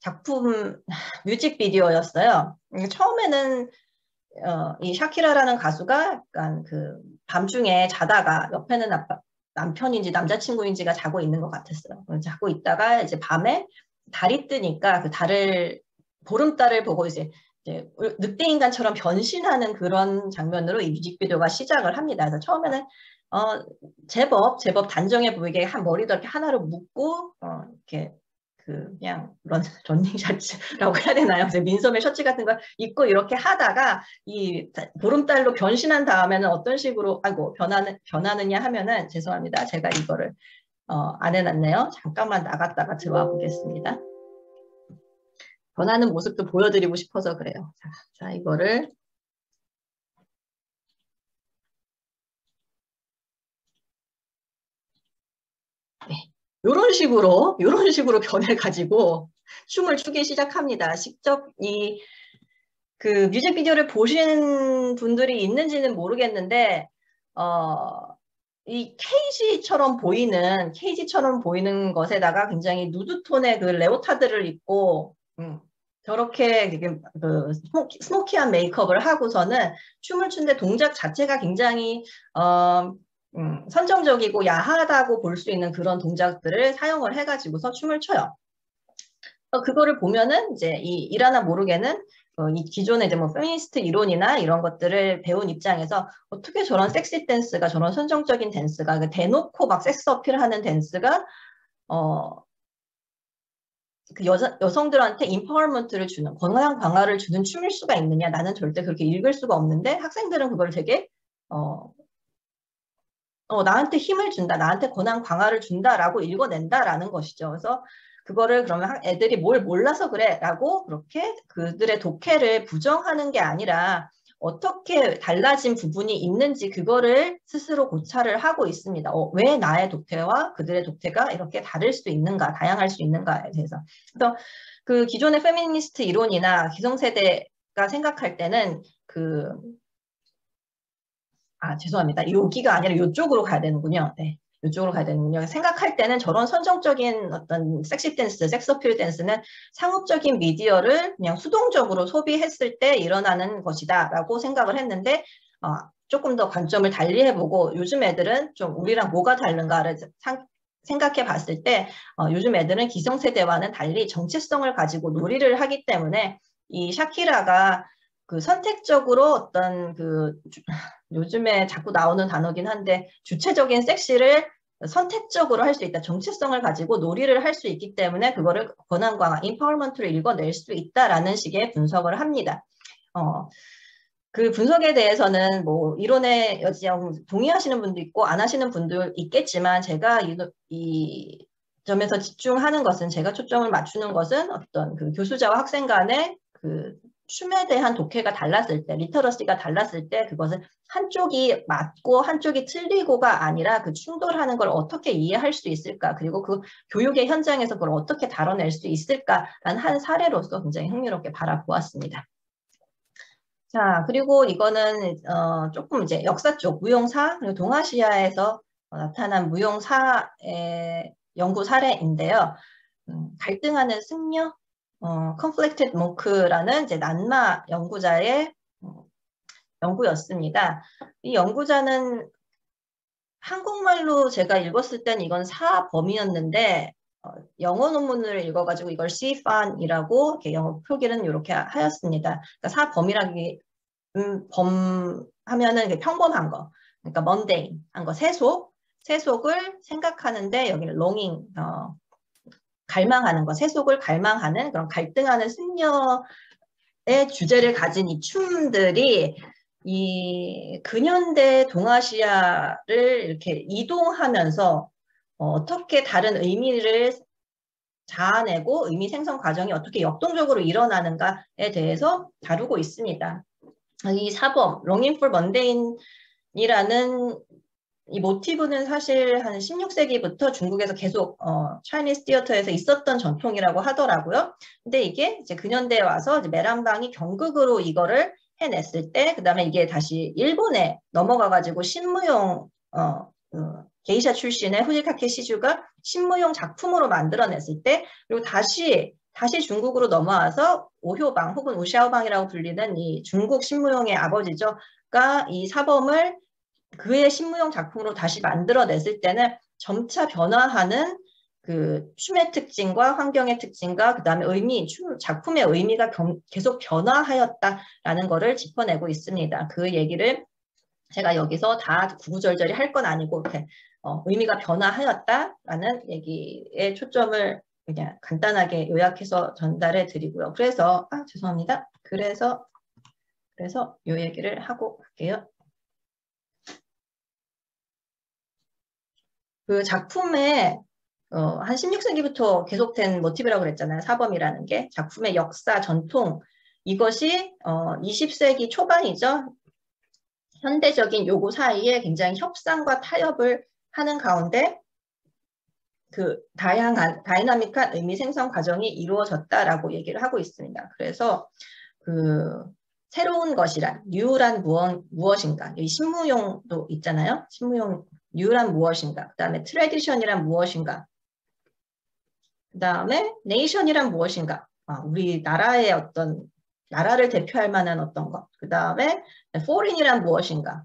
작품 뮤직비디오였어요. 처음에는 이 샤키라라는 가수가 약간 그 밤중에 자다가 옆에는 남편인지 남자친구인지가 자고 있는 것 같았어요. 자고 있다가 이제 밤에 달이 뜨니까 그 보름달을 보고 이제 늑대인간처럼 변신하는 그런 장면으로 이 뮤직비디오가 시작을 합니다. 그래서 처음에는 제법 단정해 보이게 머리도 이렇게 하나로 묶고 이렇게 그냥 러닝 셔츠라고 해야 되나요? 민소매 셔츠 같은 걸 입고 이렇게 하다가 이 보름달로 변신한 다음에는 어떤 식으로 변하느냐 하면은 죄송합니다. 제가 이거를 안 해놨네요. 잠깐만 나갔다가 들어와 보겠습니다. 변하는 모습도 보여드리고 싶어서 그래요. 자 이거를 네. 이런 식으로 변해 가지고 춤을 추기 시작합니다. 직접 그 뮤직비디오를 보신 분들이 있는지는 모르겠는데 이 케이지처럼 보이는 것에다가 굉장히 누드톤의 그 레오타드를 입고 저렇게 그 스모키한 메이크업을 하고서는 춤을 추는데 동작 자체가 굉장히 선정적이고 야하다고 볼 수 있는 그런 동작들을 사용을 해가지고서 춤을 춰요. 그거를 보면은 이제 이 이라나 모르게는 이 기존의 이제 뭐 페미니스트 이론이나 이런 것들을 배운 입장에서 어떻게 저런 섹시 댄스가, 저런 선정적인 댄스가, 대놓고 막 섹스 어필하는 댄스가 그 여성들한테 인파워먼트를 주는, 권한 강화를 주는 춤일 수가 있느냐? 나는 절대 그렇게 읽을 수가 없는데 학생들은 그걸 되게 나한테 힘을 준다, 나한테 권한 강화를 준다라고 읽어낸다라는 것이죠. 그래서 그거를 그러면 애들이 뭘 몰라서 그래 라고 그렇게 그들의 독해를 부정하는 게 아니라 어떻게 달라진 부분이 있는지 그거를 스스로 고찰을 하고 있습니다. 왜 나의 독태와 그들의 독태가 이렇게 다를 수 있는가, 다양할 수 있는가에 대해서. 그래서 그 기존의 페미니스트 이론이나 기성세대가 생각할 때는 죄송합니다. 여기가 아니라 이쪽으로 가야 되는군요. 네. 이쪽으로 가야 되는군요. 생각할 때는 저런 선정적인 어떤 섹시 댄스, 섹스 어필 댄스는 상업적인 미디어를 그냥 수동적으로 소비했을 때 일어나는 것이다 라고 생각을 했는데 조금 더 관점을 달리 해보고 요즘 애들은 좀 우리랑 뭐가 다른가를 생각해 봤을 때 요즘 애들은 기성세대와는 달리 정체성을 가지고 놀이를 하기 때문에 이 샤키라가 그 선택적으로 어떤 요즘에 자꾸 나오는 단어긴 한데 주체적인 섹시를 선택적으로 할 수 있다. 정체성을 가지고 놀이를 할 수 있기 때문에 그거를 권한과 인파워먼트로 읽어낼 수 있다라는 식의 분석을 합니다. 그 분석에 대해서는 뭐 이론에 동의하시는 분도 있고 안 하시는 분도 있겠지만 제가 이 점에서 집중하는 것은 제가 초점을 맞추는 것은 어떤 그 교수자와 학생 간의 춤에 대한 독해가 달랐을 때, 리터러시가 달랐을 때 그것은 한쪽이 맞고 한쪽이 틀리고가 아니라 그 충돌하는 걸 어떻게 이해할 수 있을까, 그리고 그 교육의 현장에서 그걸 어떻게 다뤄낼 수 있을까라는 한 사례로서 굉장히 흥미롭게 바라보았습니다. 자, 그리고 이거는 조금 이제 역사 쪽 무용사, 그리고 동아시아에서 나타난 무용사의 연구 사례인데요. 갈등하는 승려, Conflicted Monk라는 이제 난마 연구자의 연구였습니다. 이 연구자는 한국말로 제가 읽었을 땐 이건 사범이었는데 영어 논문을 읽어가지고 이걸 시판이라고 이렇게 영어 표기는 이렇게 하였습니다. 그러니까 사범이라기 범하면은 평범한 거, 그러니까 먼데인한 거, 세속을 생각하는데 여기는 longing, 갈망하는 거, 세속을 갈망하는 그런 갈등하는 승려의 주제를 가진 이 춤들이 이 근현대 동아시아를 이렇게 이동하면서 어떻게 다른 의미를 자아내고 의미 생성 과정이 어떻게 역동적으로 일어나는가에 대해서 다루고 있습니다. 이 사범, Longing for Mundane이라는 이 모티브는 사실 한 16세기부터 중국에서 계속 차이니스 티어터에서 있었던 전통이라고 하더라고요. 근데 이게 이제 근현대에 와서 이제 메란방이 경극으로 이거를 해냈을 때, 그 다음에 이게 다시 일본에 넘어가가지고 신무용 게이샤 출신의 후지카케 시주가 신무용 작품으로 만들어냈을 때, 그리고 다시 중국으로 넘어와서 오효방 혹은 우샤오방이라고 불리는 이 중국 신무용의 아버지죠가 이 사범을 그의 신무용 작품으로 다시 만들어냈을 때는 점차 변화하는 그 춤의 특징과 환경의 특징과 그 다음에 작품의 의미가 계속 변화하였다라는 것을 짚어내고 있습니다. 그 얘기를 제가 여기서 다 구구절절히 할 건 아니고 이렇게 의미가 변화하였다라는 얘기에 초점을 그냥 간단하게 요약해서 전달해 드리고요. 그래서 죄송합니다. 그래서 이 얘기를 하고 갈게요. 그 작품에 한 16세기부터 계속된 모티브라고 그랬잖아요. 사범이라는 게. 작품의 역사, 전통, 이것이 20세기 초반이죠. 현대적인 요구 사이에 굉장히 협상과 타협을 하는 가운데 그 다양한 다이나믹한 의미 생성 과정이 이루어졌다라고 얘기를 하고 있습니다. 그래서 그 새로운 것이란, 뉴란 무엇인가, 이 신무용도 있잖아요. 신무용 뉴란 무엇인가, 그 다음에 트레디션이란 무엇인가, 그 다음에 네이션이란 무엇인가, 우리 나라의 어떤 나라를 대표할 만한 어떤 것, 그 다음에 포린이란 무엇인가,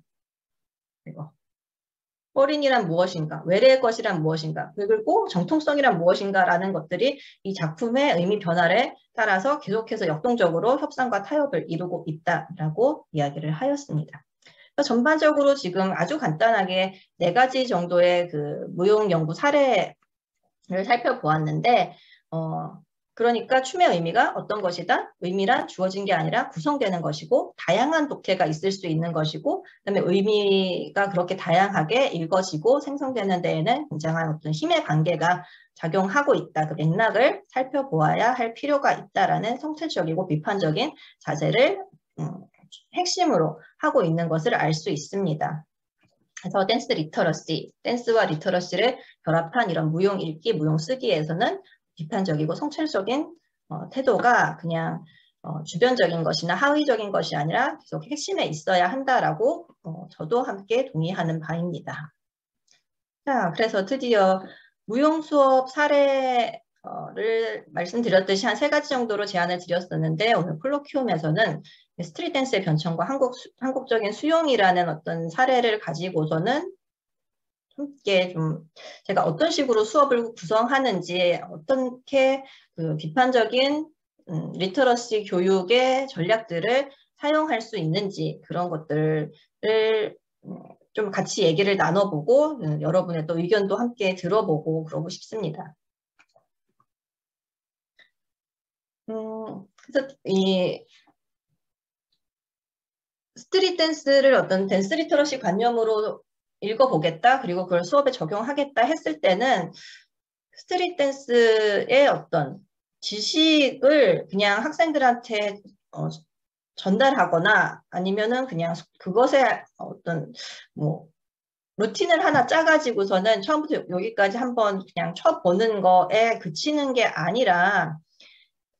그리고 포린이란 무엇인가, 외래의 것이란 무엇인가, 그리고 정통성이란 무엇인가라는 것들이 이 작품의 의미 변화에 따라서 계속해서 역동적으로 협상과 타협을 이루고 있다라고 이야기를 하였습니다. 전반적으로 지금 아주 간단하게 4가지 정도의 그 무용 연구 사례를 살펴보았는데, 그러니까 춤의 의미가 어떤 것이다? 의미란 주어진 게 아니라 구성되는 것이고, 다양한 독해가 있을 수 있는 것이고, 그다음에 의미가 그렇게 다양하게 읽어지고 생성되는 데에는 굉장한 어떤 힘의 관계가 작용하고 있다. 그 맥락을 살펴보아야 할 필요가 있다라는 성찰적이고 비판적인 자세를 핵심으로 하고 있는 것을 알 수 있습니다. 그래서 댄스 리터러시, 댄스와 리터러시를 결합한 이런 무용 읽기, 무용 쓰기에서는 비판적이고 성찰적인 태도가 그냥 주변적인 것이나 하위적인 것이 아니라 계속 핵심에 있어야 한다라고 저도 함께 동의하는 바입니다. 자, 그래서 드디어 무용 수업 사례를 말씀드렸듯이 한 3가지 정도로 제안을 드렸었는데 오늘 콜로키움에서는 스트릿 댄스의 변천과 한국적인 수용이라는 어떤 사례를 가지고서는 함께 좀 제가 어떤 식으로 수업을 구성하는지 어떻게 그 비판적인 리터러시 교육의 전략들을 사용할 수 있는지 그런 것들을 좀 같이 얘기를 나눠보고 여러분의 또 의견도 함께 들어보고 그러고 싶습니다. 그래서 이 스트릿 댄스를 어떤 댄스 리터러시 관념으로 읽어보겠다 그리고 그걸 수업에 적용하겠다 했을 때는 스트릿 댄스의 어떤 지식을 그냥 학생들한테 전달하거나 아니면은 그냥 그것에 어떤 뭐 루틴을 하나 짜가지고서는 처음부터 여기까지 한번 그냥 쳐보는 거에 그치는 게 아니라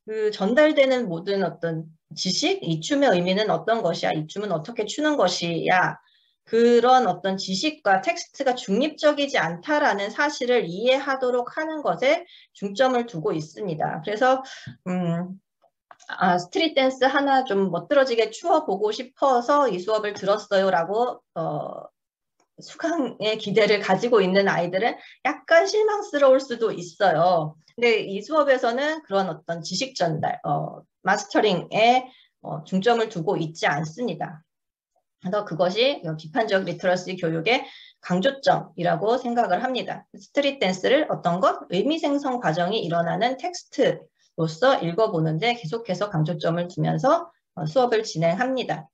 그 전달되는 모든 어떤 지식, 이 춤의 의미는 어떤 것이야, 이 춤은 어떻게 추는 것이야, 그런 어떤 지식과 텍스트가 중립적이지 않다라는 사실을 이해하도록 하는 것에 중점을 두고 있습니다. 그래서 스트릿 댄스 하나 좀 멋들어지게 추어보고 싶어서 이 수업을 들었어요라고 수강의 기대를 가지고 있는 아이들은 약간 실망스러울 수도 있어요. 근데 이 수업에서는 그런 어떤 지식 전달, 마스터링에 중점을 두고 있지 않습니다. 그래서 그것이 비판적 리터러시 교육의 강조점이라고 생각을 합니다. 스트릿 댄스를 어떤 것? 의미 생성 과정이 일어나는 텍스트로서 읽어보는데 계속해서 강조점을 두면서 수업을 진행합니다.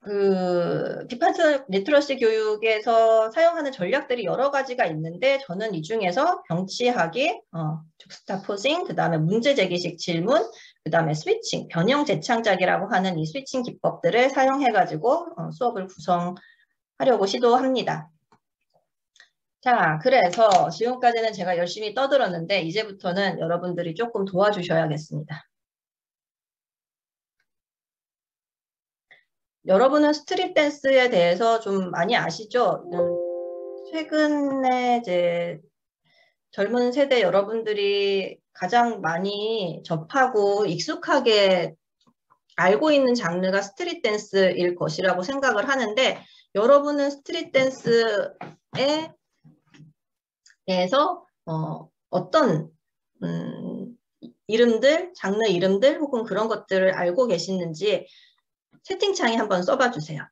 그 비판적 리터러시 교육에서 사용하는 전략들이 여러 가지가 있는데 저는 이 중에서 병치하기, 죽스타포징, 그 다음에 문제제기식 질문, 그 다음에 스위칭, 변형 재창작이라고 하는 이 스위칭 기법들을 사용해가지고 수업을 구성하려고 시도합니다. 자, 그래서 지금까지는 제가 열심히 떠들었는데 이제부터는 여러분들이 조금 도와주셔야겠습니다. 여러분은 스트릿 댄스에 대해서 좀 많이 아시죠? 최근에 이제 젊은 세대 여러분들이 가장 많이 접하고 익숙하게 알고 있는 장르가 스트릿 댄스일 것이라고 생각을 하는데 여러분은 스트릿 댄스에 대해서 어떤 이름들, 장르 이름들 혹은 그런 것들을 알고 계시는지 채팅창에 한번 써봐 주세요.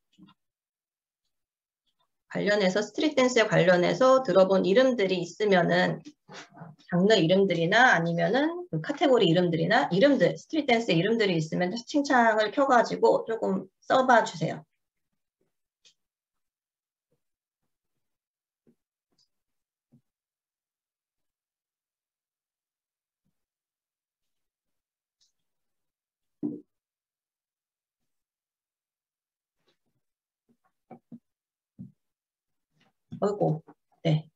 관련해서 스트릿 댄스에 관련해서 들어본 이름들이 있으면은 장르 이름들이나 아니면은 그 카테고리 이름들이나 이름들, 스트릿 댄스 이름들이 있으면 채팅창을 켜가지고 조금 써봐 주세요. 어이구, 네.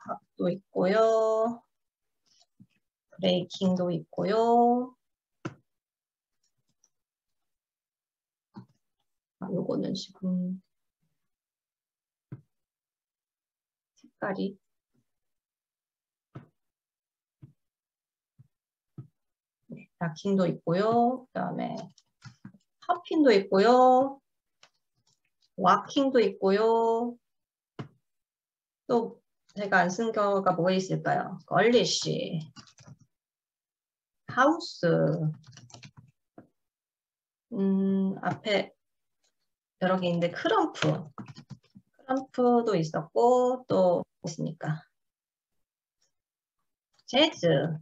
힙합도 있고요. 브레이킹도 있고요. 요거는 지금 색깔이 락킹도 있고요. 그 다음에 팝핀도 있고요. 왁킹도 있고요. 또 제가 안 쓴 거가 뭐가 있을까요? 걸리시, 하우스, 앞에 여러 개 있는데 크럼프도 있었고 또 있으니까 재즈,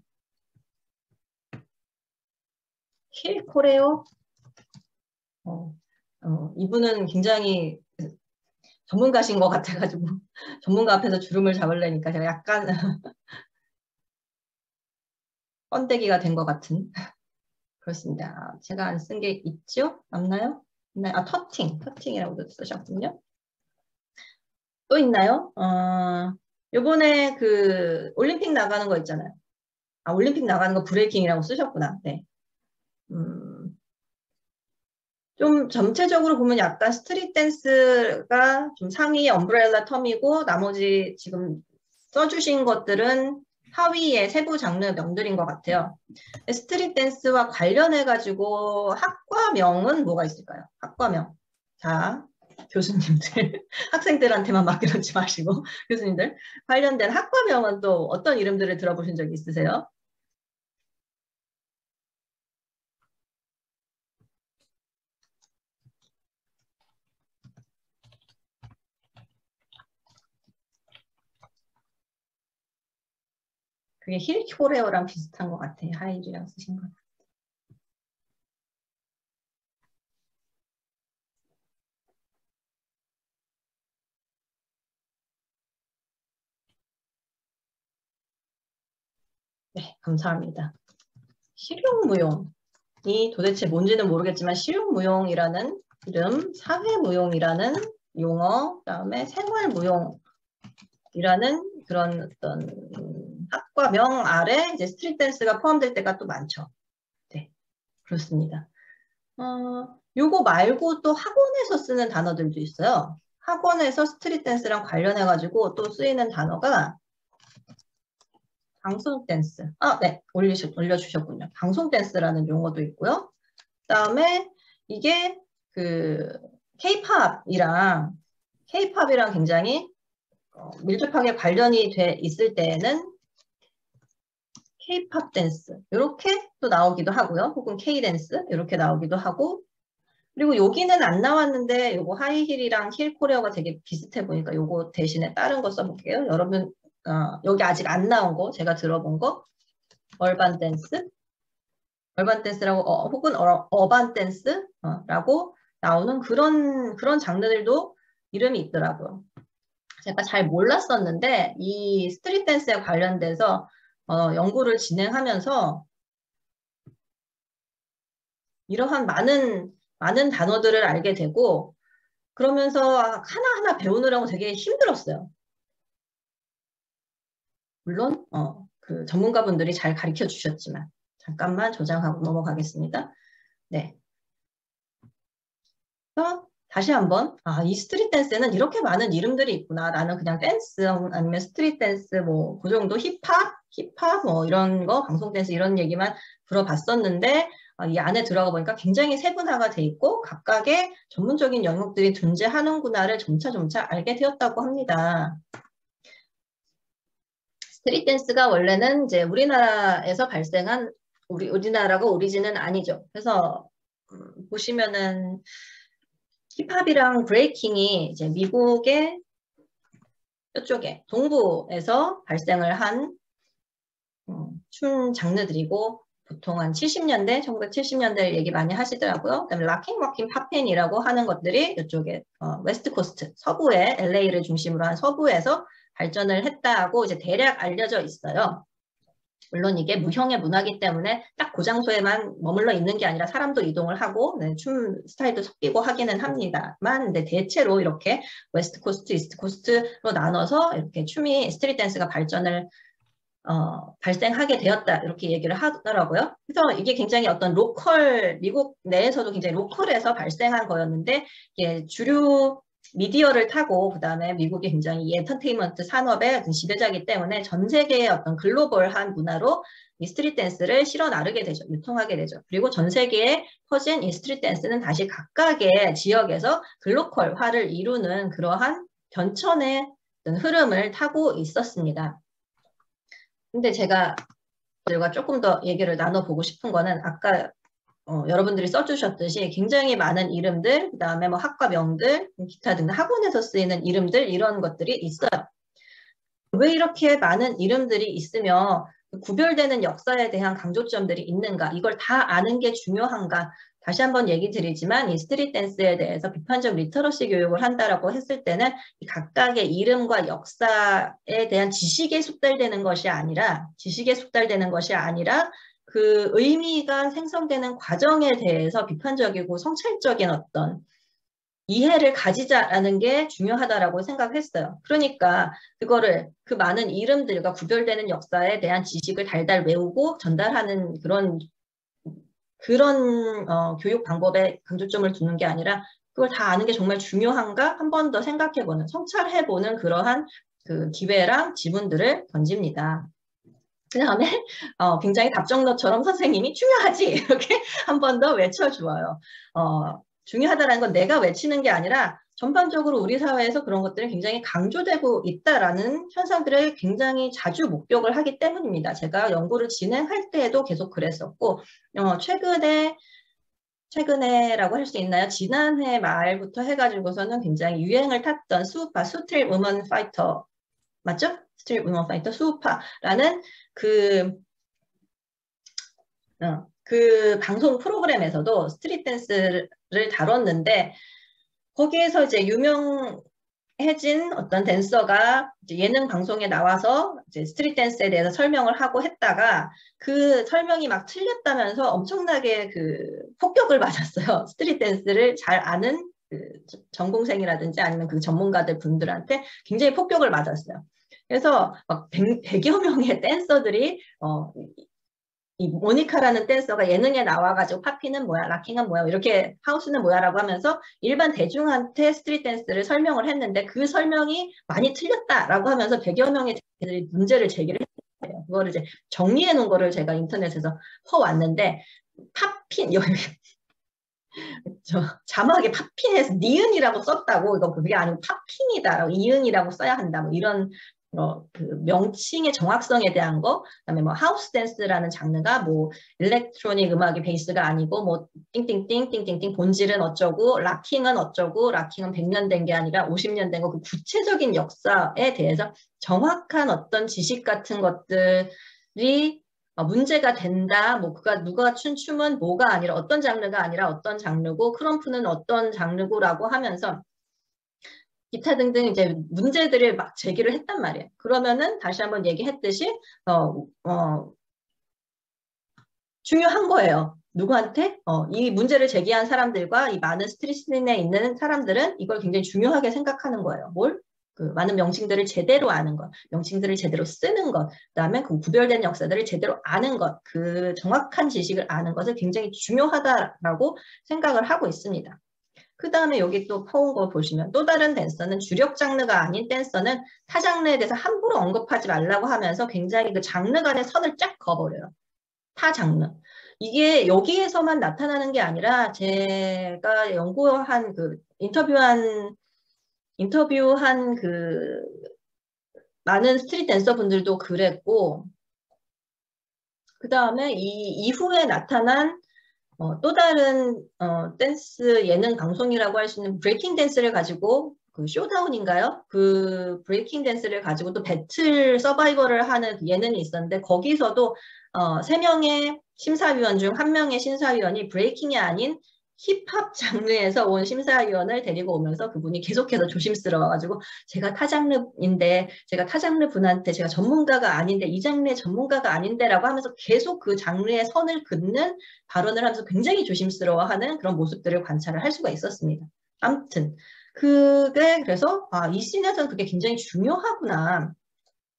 힐 코레오. 이분은 굉장히 전문가신 것 같아가지고 전문가 앞에서 주름을 잡으려니까 제가 약간 번데기가 된 것 같은. 그렇습니다. 제가 안 쓴 게 있죠? 없나요? 네, 터팅이라고도 쓰셨군요. 또 있나요? 요번에 그 올림픽 나가는 거 있잖아요. 올림픽 나가는 거 브레이킹이라고 쓰셨구나. 네. 좀 전체적으로 보면 약간 스트릿 댄스가 좀 상위 엄브렐라 텀이고 나머지 지금 써주신 것들은 하위의 세부 장르명들인 것 같아요. 스트릿 댄스와 관련해가지고 학과명은 뭐가 있을까요? 학과명. 자, 교수님들, 학생들한테만 맡겨놓지 마시고 교수님들 관련된 학과명은 또 어떤 이름들을 들어보신 적이 있으세요? 그게 힐 코레오랑 비슷한 것 같아요. 하이즈랑 쓰신 거. 네, 감사합니다. 실용무용이 도대체 뭔지는 모르겠지만 실용무용이라는 이름, 사회무용이라는 용어, 그다음에 생활무용이라는 그런 어떤 학과명 아래 이제 스트릿 댄스가 포함될 때가 또 많죠. 네, 그렇습니다. 요거 말고 또 학원에서 쓰는 단어들도 있어요. 학원에서 스트릿 댄스랑 관련해가지고 또 쓰이는 단어가 방송 댄스. 네. 올려주셨군요. 방송 댄스라는 용어도 있고요. 그 다음에 이게 그 K-팝이랑 굉장히 밀접하게 관련이 돼 있을 때에는 K-팝 댄스 이렇게 또 나오기도 하고요. 혹은 K-댄스 이렇게 나오기도 하고 그리고 여기는 안 나왔는데 요거 하이힐이랑 힐 코리어가 되게 비슷해 보니까 요거 대신에 다른 거 써볼게요. 여러분 여기 아직 안 나온 거 제가 들어본 거 얼반 댄스라고 혹은 어반 댄스라고 나오는 그런 장르들도 이름이 있더라고요. 제가 잘 몰랐었는데 이 스트릿 댄스에 관련돼서 연구를 진행하면서 이러한 많은 단어들을 알게 되고 그러면서 하나하나 배우느라고 되게 힘들었어요. 물론 그 전문가분들이 잘 가르쳐 주셨지만 잠깐만 저장하고 넘어가겠습니다. 네. 다시 한번 이 스트릿 댄스에는 이렇게 많은 이름들이 있구나. 나는 그냥 댄스 아니면 스트릿 댄스 뭐 그 정도 힙합 뭐 이런 거 방송 댄스 이런 얘기만 들어봤었는데 이 안에 들어가 보니까 굉장히 세분화가 돼 있고 각각의 전문적인 영역들이 존재하는구나를 점차 알게 되었다고 합니다. 스트릿 댄스가 원래는 이제 우리나라에서 발생한 우리나라가 오리진은 아니죠. 그래서 보시면은 힙합이랑 브레이킹이 이제 미국의 이쪽에 동부에서 발생을 한 춤 장르들이고 보통 한 70년대, 1970년대 얘기 많이 하시더라고요. 그다음에 락킹, 워킹, 팝펜이라고 하는 것들이 이쪽에 웨스트 코스트, 서부에 LA를 중심으로 한 서부에서 발전을 했다고 이제 대략 알려져 있어요. 물론 이게 무형의 문화이기 때문에 딱 그 장소에만 머물러 있는 게 아니라 사람도 이동을 하고 춤 스타일도 섞이고 하기는 합니다만 근데 대체로 이렇게 웨스트 코스트, 이스트 코스트로 나눠서 이렇게 춤이 스트릿 댄스가 발생하게 되었다 이렇게 얘기를 하더라고요. 그래서 이게 굉장히 어떤 미국 내에서도 굉장히 로컬에서 발생한 거였는데 이게 주류 미디어를 타고 그다음에 미국이 굉장히 이 엔터테인먼트 산업의 지배자이기 때문에 전 세계의 어떤 글로벌한 문화로 이 스트릿 댄스를 실어 나르게 되죠. 유통하게 되죠. 그리고 전 세계에 퍼진 이 스트릿 댄스는 다시 각각의 지역에서 글로컬화를 이루는 그러한 변천의 흐름을 타고 있었습니다. 근데 제가 조금 더 얘기를 나눠보고 싶은 거는 아까 여러분들이 써주셨듯이 굉장히 많은 이름들, 그 다음에 뭐 학과명들, 기타 등등 학원에서 쓰이는 이름들 이런 것들이 있어요. 왜 이렇게 많은 이름들이 있으며 구별되는 역사에 대한 강조점들이 있는가? 이걸 다 아는 게 중요한가? 다시 한번 얘기 드리지만 이 스트릿 댄스에 대해서 비판적 리터러시 교육을 한다라고 했을 때는 이 각각의 이름과 역사에 대한 지식에 숙달되는 것이 아니라 그 의미가 생성되는 과정에 대해서 비판적이고 성찰적인 어떤 이해를 가지자라는 게 중요하다라고 생각했어요. 그러니까 그거를 그 많은 이름들과 구별되는 역사에 대한 지식을 달달 외우고 전달하는 그런 교육 방법에 강조점을 두는 게 아니라 그걸 다 아는 게 정말 중요한가 한 번 더 생각해보는, 성찰해보는 그러한 그 기회랑 지문들을 던집니다. 그 다음에 굉장히 답정너처럼 선생님이 중요하지 이렇게 한 번 더 외쳐주어요. 중요하다는 건 내가 외치는 게 아니라 전반적으로 우리 사회에서 그런 것들이 굉장히 강조되고 있다라는 현상들을 굉장히 자주 목격을 하기 때문입니다. 제가 연구를 진행할 때에도 계속 그랬었고 최근에라고 할 수 있나요? 지난해 말부터 해가지고서는 굉장히 유행을 탔던 수우파, 스트릿 우먼 파이터 맞죠? 스트릿 우먼 파이터 수우파라는 그 방송 프로그램에서도 스트릿 댄스를 다뤘는데 거기에서 이제 유명해진 어떤 댄서가 이제 예능 방송에 나와서 이제 스트릿 댄스에 대해서 설명을 하고 했다가 그 설명이 막 틀렸다면서 엄청나게 그 폭격을 맞았어요. 스트릿 댄스를 잘 아는 그 전공생이라든지 아니면 그 전문가들 분들한테 굉장히 폭격을 맞았어요. 그래서 막 100여 명의 댄서들이 이 모니카라는 댄서가 예능에 나와가지고 팝핀은 뭐야, 락킹은 뭐야, 이렇게 하우스는 뭐야라고 하면서 일반 대중한테 스트릿 댄스를 설명을 했는데 그 설명이 많이 틀렸다라고 하면서 100여 명의 댄서들이 문제를 제기를 했어요. 그거를 이제 정리해 놓은 거를 제가 인터넷에서 퍼왔는데 팝핀 여기 자막에 팝핀에서 니은이라고 썼다고 이거 그게 아니고 팝핀이다라고 이은이라고 써야 한다 뭐 이런 그 명칭의 정확성에 대한 거, 그다음에 뭐 하우스 댄스라는 장르가 뭐 일렉트로닉 음악의 베이스가 아니고 뭐 띵띵띵 띵띵띵 본질은 어쩌고 락킹은 어쩌고 락킹은 100년 된 게 아니라 50년 된 거 그 구체적인 역사에 대해서 정확한 어떤 지식 같은 것들이 문제가 된다. 뭐 누가 춘 춤은 뭐가 아니라 어떤 장르가 아니라 어떤 장르고 크럼프는 어떤 장르고라고 하면서 기타 등등 이제 문제들을 막 제기를 했단 말이에요. 그러면은 다시 한번 얘기했듯이 중요한 거예요. 누구한테? 이 문제를 제기한 사람들과 이 많은 스트릿씬에 있는 사람들은 이걸 굉장히 중요하게 생각하는 거예요. 뭘? 그 많은 명칭들을 제대로 아는 것, 명칭들을 제대로 쓰는 것, 그다음에 그 구별된 역사들을 제대로 아는 것, 그 정확한 지식을 아는 것을 굉장히 중요하다라고 생각을 하고 있습니다. 그 다음에 여기 또 퍼온 거 보시면 또 다른 댄서는 주력 장르가 아닌 댄서는 타 장르에 대해서 함부로 언급하지 말라고 하면서 굉장히 그 장르 간의 선을 쫙 그어버려요. 타 장르. 이게 여기에서만 나타나는 게 아니라 제가 연구한 그 인터뷰한 그 많은 스트릿 댄서 분들도 그랬고 그 다음에 이 이후에 나타난 또 다른 댄스 예능 방송이라고 할 수 있는 브레이킹 댄스를 가지고 그 쇼다운인가요? 그 브레이킹 댄스를 가지고 또 배틀 서바이벌을 하는 예능이 있었는데 거기서도 3명의 심사위원 중 1명의 심사위원이 브레이킹이 아닌 힙합 장르에서 온 심사위원을 데리고 오면서 그분이 계속해서 조심스러워가지고 제가 타 장르인데 제가 타 장르 분한테 제가 전문가가 아닌데 이 장르의 전문가가 아닌데라고 하면서 계속 그 장르의 선을 긋는 발언을 하면서 굉장히 조심스러워하는 그런 모습들을 관찰을 할 수가 있었습니다. 아무튼 그게 그래서 이 씬에서는 그게 굉장히 중요하구나.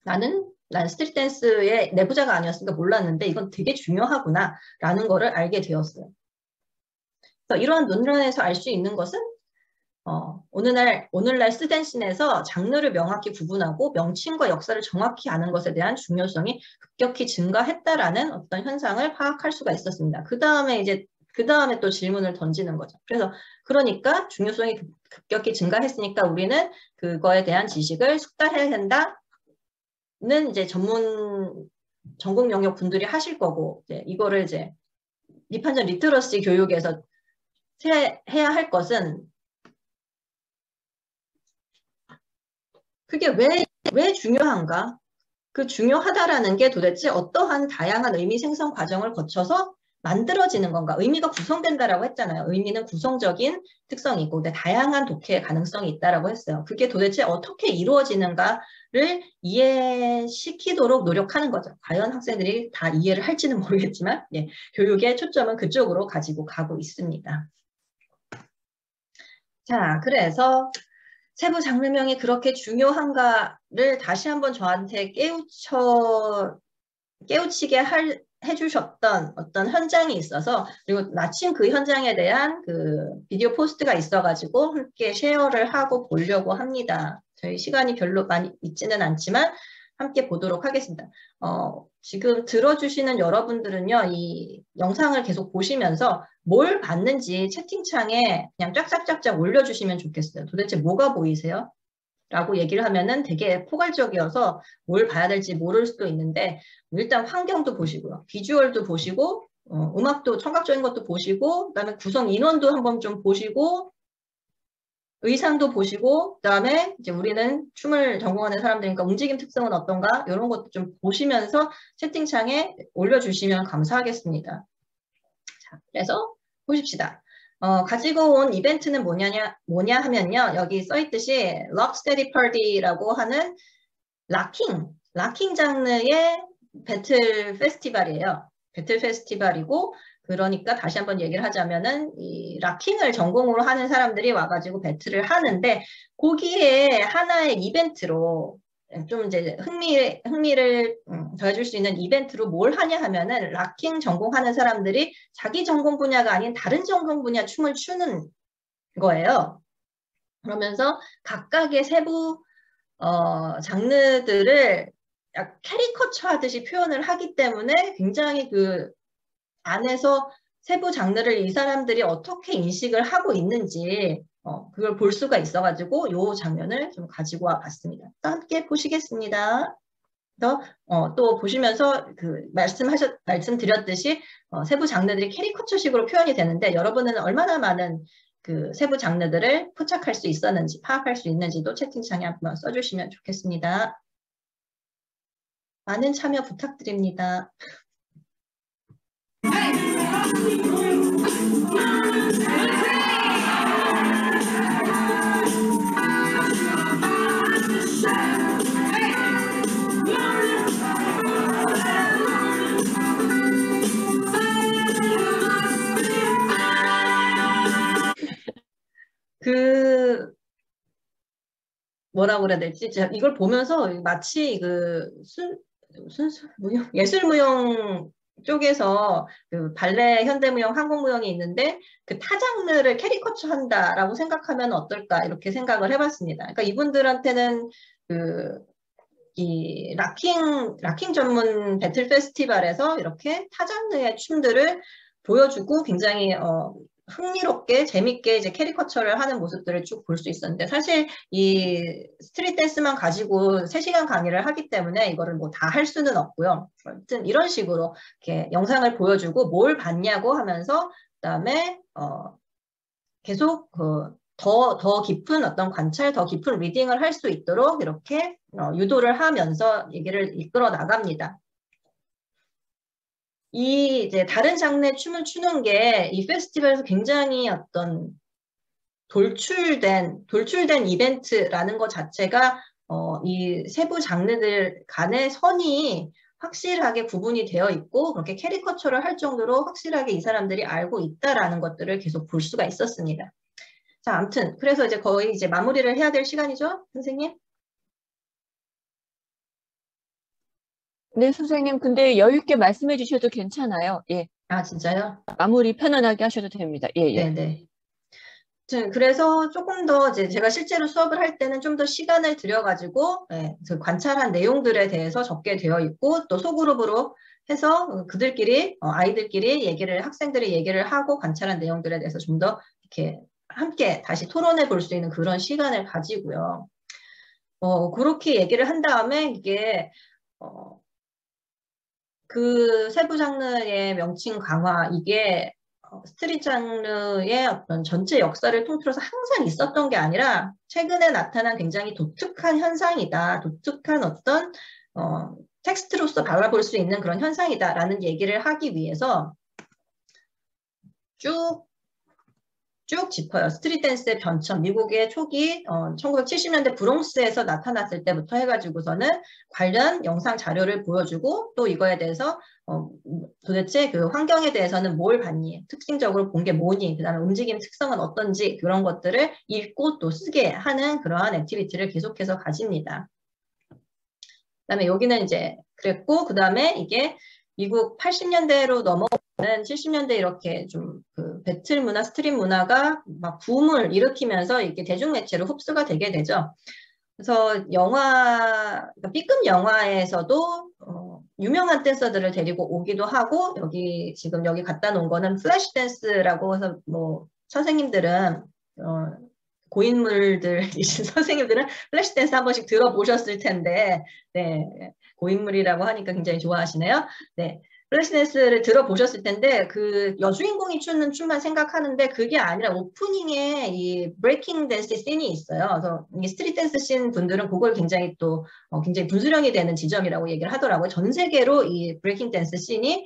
난 스트릿 댄스의 내부자가 아니었으니까 몰랐는데 이건 되게 중요하구나 라는 거를 알게 되었어요. 이러한 논란에서 알 수 있는 것은 오늘날 스댄씬에서 장르를 명확히 구분하고 명칭과 역사를 정확히 아는 것에 대한 중요성이 급격히 증가했다라는 어떤 현상을 파악할 수가 있었습니다. 그 다음에 또 질문을 던지는 거죠. 그러니까 중요성이 급격히 증가했으니까 우리는 그거에 대한 지식을 숙달해야 된다는 이제 전공 영역 분들이 하실 거고 이거를 이제 비판적 리터러시 교육에서 해야 할 것은 그게 왜 중요한가? 그 중요하다라는 게 도대체 어떠한 다양한 의미 생성 과정을 거쳐서 만들어지는 건가? 의미가 구성된다라고 했잖아요. 의미는 구성적인 특성이 있고, 근데 다양한 독해의 가능성이 있다라고 했어요. 그게 도대체 어떻게 이루어지는가를 이해시키도록 노력하는 거죠. 과연 학생들이 다 이해를 할지는 모르겠지만, 예, 교육의 초점은 그쪽으로 가지고 가고 있습니다. 자, 그래서 세부 장르명이 그렇게 중요한가를 다시 한번 저한테 깨우치게 해주셨던 어떤 현장이 있어서, 그리고 마침 그 현장에 대한 그 비디오 포스트가 있어가지고 함께 쉐어를 하고 보려고 합니다. 저희 시간이 별로 많이 있지는 않지만 함께 보도록 하겠습니다. 지금 들어주시는 여러분들은요, 이 영상을 계속 보시면서 뭘 봤는지 채팅창에 그냥 쫙쫙쫙쫙 올려주시면 좋겠어요. 도대체 뭐가 보이세요? 라고 얘기를 하면은 되게 포괄적이어서 뭘 봐야 될지 모를 수도 있는데, 일단 환경도 보시고요. 비주얼도 보시고, 음악도 청각적인 것도 보시고, 그다음에 구성 인원도 한번 좀 보시고, 의상도 보시고, 그다음에 이제 우리는 춤을 전공하는 사람들이니까 움직임 특성은 어떤가? 이런 것도 좀 보시면서 채팅창에 올려주시면 감사하겠습니다. 자, 그래서 보십시다. 가지고 온 이벤트는 뭐냐 하면요. 여기 써있듯이 록스테디 파티라고 하는 락킹 장르의 배틀 페스티벌이에요. 배틀 페스티벌이고, 그러니까 다시 한번 얘기를 하자면은 이 락킹을 전공으로 하는 사람들이 와가지고 배틀을 하는데, 거기에 하나의 이벤트로 좀 이제 흥미를 더해줄 수 있는 이벤트로 뭘 하냐 하면은, 락킹 전공하는 사람들이 자기 전공 분야가 아닌 다른 전공 분야 춤을 추는 거예요. 그러면서 각각의 세부 장르들을 캐리커처 하듯이 표현을 하기 때문에 굉장히 그 안에서 세부 장르를 이 사람들이 어떻게 인식을 하고 있는지 그걸 볼 수가 있어가지고 이 장면을 좀 가지고 와 봤습니다. 함께 보시겠습니다. 또 보시면서 그 말씀드렸듯이 세부 장르들이 캐리커처식으로 표현이 되는데, 여러분은 얼마나 많은 그 세부 장르들을 포착할 수 있었는지, 파악할 수 있는지도 채팅창에 한번 써주시면 좋겠습니다. 많은 참여 부탁드립니다. 뭐라고 그래야 될지, 이걸 보면서 마치 그 예술무용 쪽에서 그 발레, 현대무용, 한국무용이 있는데 그 타 장르를 캐리커처 한다라고 생각하면 어떨까, 이렇게 생각을 해봤습니다. 그러니까 이분들한테는 이 락킹 전문 배틀 페스티벌에서 이렇게 타 장르의 춤들을 보여주고 굉장히 흥미롭게 재밌게 이제 캐리커처를 하는 모습들을 쭉 볼 수 있었는데, 사실 이 스트릿 댄스만 가지고 3시간 강의를 하기 때문에 이거를 뭐 다 할 수는 없고요. 아무튼 이런 식으로 이렇게 영상을 보여주고 뭘 봤냐고 하면서, 그다음에 계속 더 깊은 어떤 관찰, 더 깊은 리딩을 할 수 있도록 이렇게 유도를 하면서 얘기를 이끌어 나갑니다. 이제 다른 장르의 춤을 추는 게 이 페스티벌에서 굉장히 어떤 돌출된 이벤트라는 것 자체가 이 세부 장르들 간의 선이 확실하게 구분이 되어 있고, 그렇게 캐리커처를 할 정도로 확실하게 이 사람들이 알고 있다라는 것들을 계속 볼 수가 있었습니다. 자, 아무튼 그래서 이제 거의 이제 마무리를 해야 될 시간이죠, 선생님? 네, 선생님. 근데 여유 있게 말씀해 주셔도 괜찮아요. 예. 아, 진짜요? 마무리 편안하게 하셔도 됩니다. 예, 예. 네네. 그래서 조금 더 이제 제가 실제로 수업을 할 때는 좀 더 시간을 들여가지고 관찰한 내용들에 대해서 적게 되어 있고, 또 소그룹으로 해서 그들끼리 아이들끼리 학생들이 얘기를 하고 관찰한 내용들에 대해서 좀 더 이렇게 함께 다시 토론해 볼 수 있는 그런 시간을 가지고요. 그렇게 얘기를 한 다음에 이게 그 세부 장르의 명칭 강화, 이게 스트릿 장르의 어떤 전체 역사를 통틀어서 항상 있었던 게 아니라 최근에 나타난 굉장히 독특한 현상이다. 독특한 어떤 텍스트로서 바라볼 수 있는 그런 현상이다라는 얘기를 하기 위해서 쭉 짚어요. 스트릿 댄스의 변천, 미국의 초기 1970년대 브롱스에서 나타났을 때부터 해가지고서는 관련 영상 자료를 보여주고 또 이거에 대해서 도대체 그 환경에 대해서는 뭘 봤니? 특징적으로 본 게 뭐니? 그 다음에 움직임 특성은 어떤지 그런 것들을 읽고 또 쓰게 하는 그러한 액티비티를 계속해서 가집니다. 그 다음에 여기는 이제 그랬고 그 다음에 이게 미국 80년대로 넘어오는 70년대 이렇게 좀 그 배틀 문화, 스트릿 문화가 막 붐을 일으키면서 이게 대중매체로 흡수가 되게 되죠. 그래서 영화, B급 영화에서도 유명한 댄서들을 데리고 오기도 하고 여기 지금 여기 갖다 놓은 거는 플래시 댄스라고 해서 뭐 선생님들은 고인물들이신 선생님들은 플래시 댄스 한 번씩 들어보셨을 텐데 네. 고인물이라고 하니까 굉장히 좋아하시네요. 네. 플래시 댄스를 들어보셨을 텐데 그 여주인공이 추는 춤만 생각하는데 그게 아니라 오프닝에 이 브레이킹 댄스 씬이 있어요. 그래서 이 스트릿 댄스 씬 분들은 그걸 굉장히 또 굉장히 분수령이 되는 지점이라고 얘기를 하더라고요. 전 세계로 이 브레이킹 댄스 씬이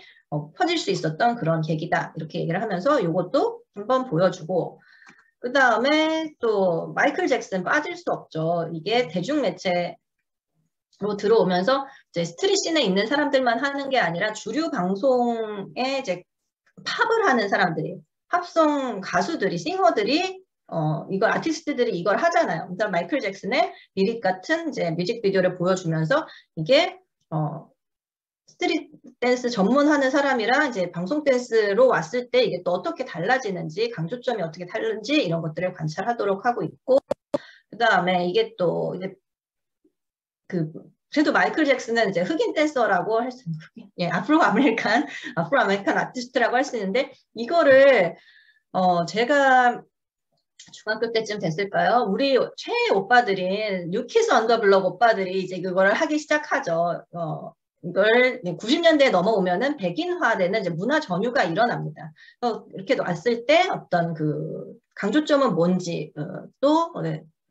퍼질 수 있었던 그런 계기다. 이렇게 얘기를 하면서 이것도 한번 보여주고 그 다음에 또 마이클 잭슨 빠질 수 없죠. 이게 대중매체 로 들어오면서 이제 스트릿 씬에 있는 사람들만 하는 게 아니라 주류 방송에 이제 팝을 하는 사람들이 팝송 가수들이 싱어들이 이걸 아티스트들이 이걸 하잖아요. 그러니까 마이클 잭슨의 비릿 같은 이제 뮤직비디오를 보여주면서 이게 스트릿 댄스 전문하는 사람이랑 이제 방송 댄스로 왔을 때 이게 또 어떻게 달라지는지 강조점이 어떻게 다른지 이런 것들을 관찰하도록 하고 있고 그 다음에 이게 또 이제 그래도 마이클 잭슨은 이제 흑인 댄서라고 할 수 있는, 예, 아프로 아메리칸 아티스트라고 할 수 있는데, 이거를, 제가 중학교 때쯤 됐을까요? 우리 최애 오빠들인 뉴키즈 언 더 블럭 오빠들이 이제 그거를 하기 시작하죠. 이걸 90년대에 넘어오면은 백인화되는 이제 문화 전유가 일어납니다. 이렇게 왔을 때 어떤 그 강조점은 뭔지, 또,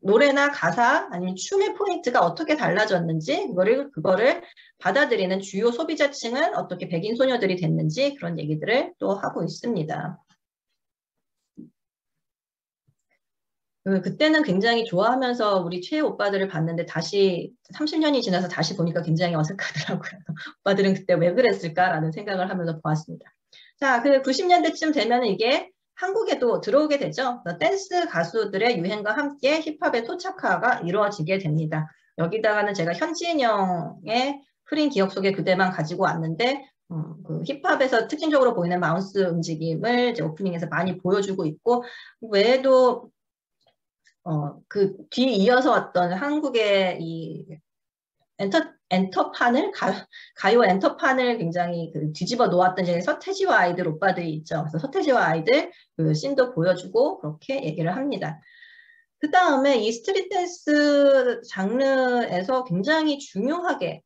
노래나 가사 아니면 춤의 포인트가 어떻게 달라졌는지 그거를 받아들이는 주요 소비자층은 어떻게 백인 소녀들이 됐는지 그런 얘기들을 또 하고 있습니다. 그때는 굉장히 좋아하면서 우리 최애 오빠들을 봤는데 다시 30년이 지나서 다시 보니까 굉장히 어색하더라고요. 오빠들은 그때 왜 그랬을까라는 생각을 하면서 보았습니다. 자, 그 90년대쯤 되면 이게 한국에도 들어오게 되죠. 댄스 가수들의 유행과 함께 힙합의 토착화가 이루어지게 됩니다. 여기다가는 제가 현진영의 흐린 기억 속의 그대만 가지고 왔는데 그 힙합에서 특징적으로 보이는 마운스 움직임을 이제 오프닝에서 많이 보여주고 있고 외에도 그 뒤 이어서 왔던 한국의 이 엔터판을 가요 엔터판을 굉장히 뒤집어 놓았던 이제 서태지와 아이들 오빠들이 있죠. 그래서 서태지와 아이들 그 씬도 보여주고 그렇게 얘기를 합니다. 그 다음에 이 스트릿 댄스 장르에서 굉장히 중요하게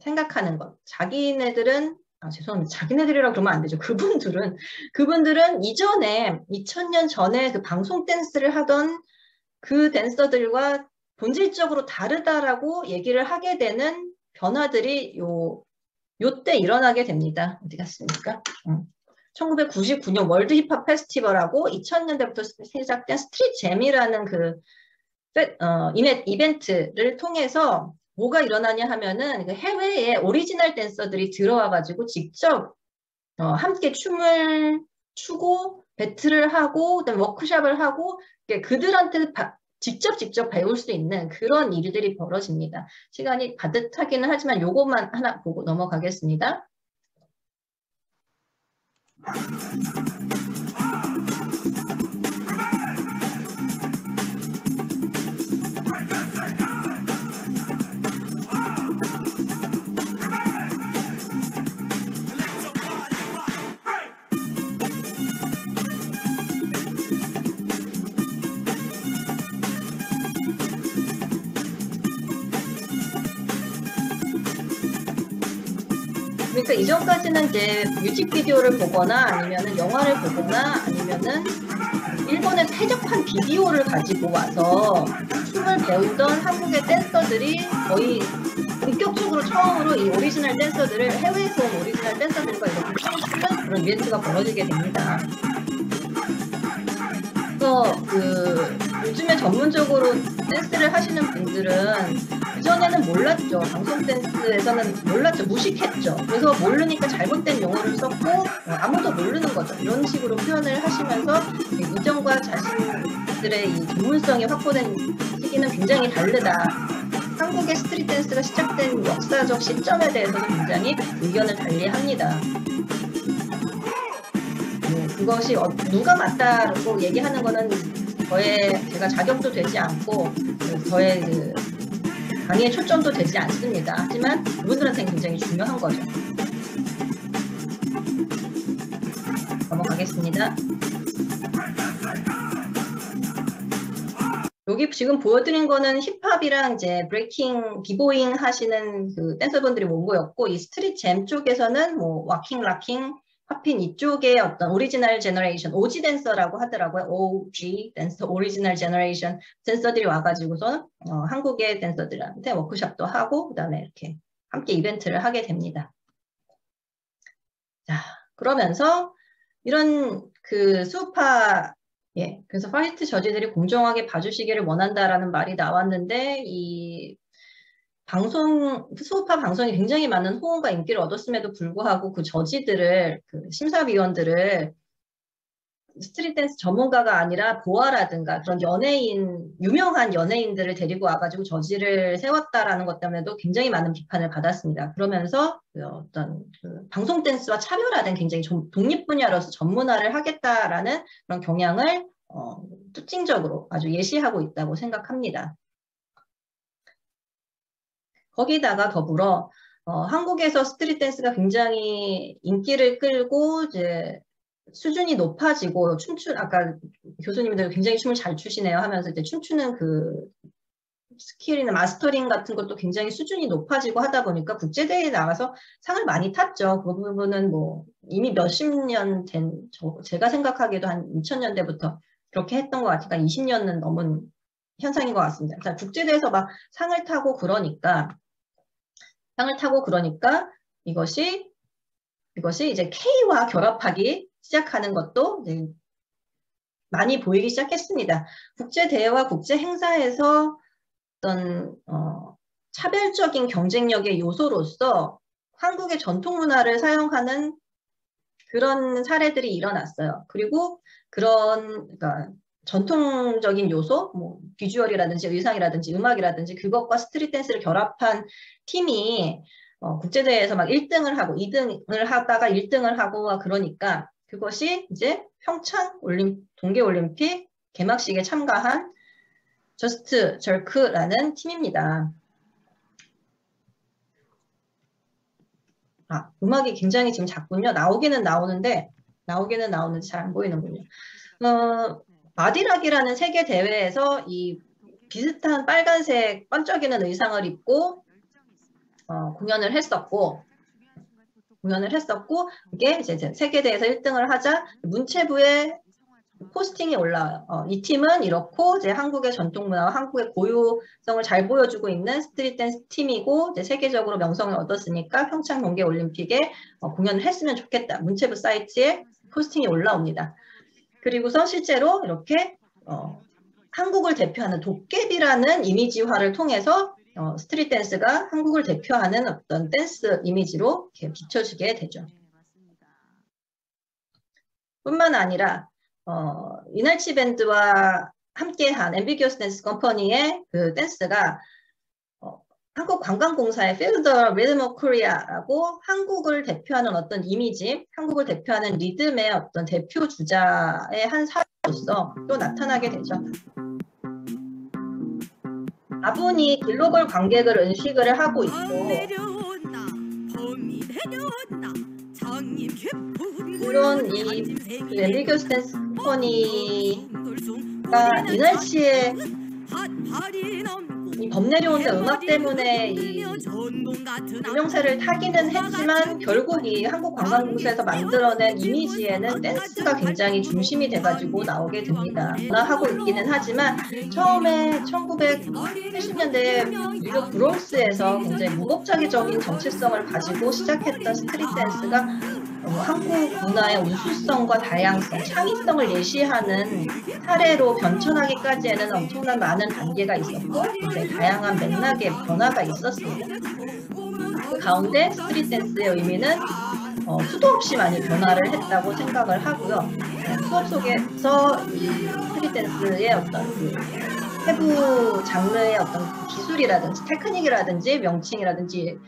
생각하는 것. 자기네들은 죄송합니다. 자기네들이라고 그러면 안 되죠. 그분들은 이전에 2000년 전에 그 방송 댄스를 하던 그 댄서들과 본질적으로 다르다라고 얘기를 하게 되는 변화들이 요때 일어나게 됩니다. 어디 갔습니까? 1999년 월드 힙합 페스티벌하고 2000년대부터 시작된 스트릿 잼이라는 그 이벤트를 통해서 뭐가 일어나냐 하면은 해외에 오리지널 댄서들이 들어와가지고 직접 함께 춤을 추고 배틀을 하고 그다음에 워크숍을 하고 그들한테 직접 배울 수 있는 그런 일들이 벌어집니다. 시간이 가득하기는 하지만 요것만 하나 보고 넘어가겠습니다. 그러니까 이전까지는 이제 뮤직비디오를 보거나 아니면은 영화를 보거나 아니면은 일본의 태적한 비디오를 가지고 와서 춤을 배우던 한국의 댄서들이 거의 본격적으로 처음으로 이 오리지널 댄서들을 해외에서 온 오리지널 댄서들과 이렇게 춤추는 그런 이벤트가 벌어지게 됩니다. 그래서 요즘에 전문적으로 댄스를 하시는 분들은 그전에는 몰랐죠. 방송 댄스에서는 몰랐죠. 무식했죠. 그래서 모르니까 잘못된 용어를 썼고 아무도 모르는 거죠. 이런 식으로 표현을 하시면서 이전과 자신들의 이 전문성이 확보된 시기는 굉장히 다르다. 한국의 스트릿 댄스가 시작된 역사적 시점에 대해서는 굉장히 의견을 달리합니다. 그것이 누가 맞다고 얘기하는 거는 제가 자격도 되지 않고 저의 강의의 초점도 되지 않습니다. 하지만 그분들한테는 굉장히 중요한 거죠. 넘어가겠습니다. 여기 지금 보여드린 거는 힙합이랑 이제 브레이킹, 비보잉 하시는 그 댄서분들이 모였고, 이 스트릿 잼 쪽에서는 뭐 와킹, 락킹, 팝핀 이쪽에 어떤 오리지널 제너레이션, OG 댄서라고 하더라고요. OG 댄서, 오리지널 제너레이션 댄서들이 와가지고서 한국의 댄서들한테 워크숍도 하고 그다음에 이렇게 함께 이벤트를 하게 됩니다. 자, 그러면서 이런 그 수우파 그래서 화이트 저지들이 공정하게 봐주시기를 원한다라는 말이 나왔는데 이 수우파 방송이 굉장히 많은 호응과 인기를 얻었음에도 불구하고 그 저지들을, 그 심사위원들을 스트릿 댄스 전문가가 아니라 보아라든가 그런 유명한 연예인들을 데리고 와가지고 저지를 세웠다라는 것 때문에도 굉장히 많은 비판을 받았습니다. 그러면서 방송 댄스와 차별화된 굉장히 독립 분야로서 전문화를 하겠다라는 그런 경향을 특징적으로 아주 예시하고 있다고 생각합니다. 거기다가 더불어 한국에서 스트릿 댄스가 굉장히 인기를 끌고 이제 수준이 높아지고 아까 교수님들 굉장히 춤을 잘 추시네요 하면서 이제 춤추는 그 스킬이나 마스터링 같은 것도 굉장히 수준이 높아지고 하다 보니까 국제대회에 나가서 상을 많이 탔죠. 그 부분은 뭐 이미 몇십 년 된, 제가 생각하기에도 한 2000년대부터 그렇게 했던 것 같으니까 20년은 넘은 현상인 것 같습니다. 자, 국제대회에서 막 상을 타고 그러니까 이것이 이제 K와 결합하기 시작하는 것도 많이 보이기 시작했습니다. 국제대회와 국제행사에서 어떤 차별적인 경쟁력의 요소로서 한국의 전통문화를 사용하는 그런 사례들이 일어났어요. 그리고 그러니까 전통적인 요소, 뭐 비주얼이라든지 의상이라든지 음악이라든지 그것과 스트릿 댄스를 결합한 팀이 국제대회에서 막 1등을 하고 2등을 하다가 1등을 하고 그러니까 그것이 이제 평창 동계올림픽 개막식에 참가한 저스트 절크라는 팀입니다. 음악이 굉장히 지금 작군요. 나오기는 나오는데 잘 안 보이는군요. 마디락이라는 세계 대회에서 이 비슷한 빨간색 반짝이는 의상을 입고 공연을 했었고 이게 이제 세계 대회에서 1등을 하자 문체부에 포스팅이 올라와요. 이 팀은 이렇고 이제 한국의 전통문화와 한국의 고유성을 잘 보여주고 있는 스트릿 댄스 팀이고 이제 세계적으로 명성을 얻었으니까 평창 동계올림픽에 공연을 했으면 좋겠다. 문체부 사이트에 포스팅이 올라옵니다. 그리고서 실제로 이렇게 한국을 대표하는 도깨비라는 이미지화를 통해서 스트릿 댄스가 한국을 대표하는 어떤 댄스 이미지로 이렇게 비춰지게 되죠. 뿐만 아니라 이날치 밴드와 함께한 앰비기어스 댄스 컴퍼니의 그 댄스가 한국관광공사의 Feel the Rhythm of Korea라고 한국을 대표하는 어떤 이미지, 한국을 대표하는 리듬의 어떤 대표 주자의 한 사례로서 또 나타나게 되죠. 다분히 글로벌 관객을 은식을 하고 있고 물론 이 앰비기어스 댄스 컴퍼니가 이날치의 이 범 내려온다 음악 때문에 이 유명세를 타기는 했지만 결국 이 한국관광공사에서 만들어낸 이미지에는 댄스가 굉장히 중심이 돼가지고 나오게 됩니다. 하고 있기는 하지만 처음에 1980년대에 뉴욕 브롱스에서 굉장히 무법자기적인 정체성을 가지고 시작했던 스트릿 댄스가 한국 문화의 우수성과 다양성, 창의성을 예시하는 사례로 변천하기까지에는 엄청난 많은 단계가 있었고 굉장히 다양한 맥락의 변화가 있었습니다. 그 가운데 스트릿 댄스의 의미는 수도 없이 많이 변화를 했다고 생각을 하고요. 수업 속에서 이 스트릿 댄스의 어떤 그 세부 장르의 어떤 기술이라든지 테크닉이라든지 명칭이라든지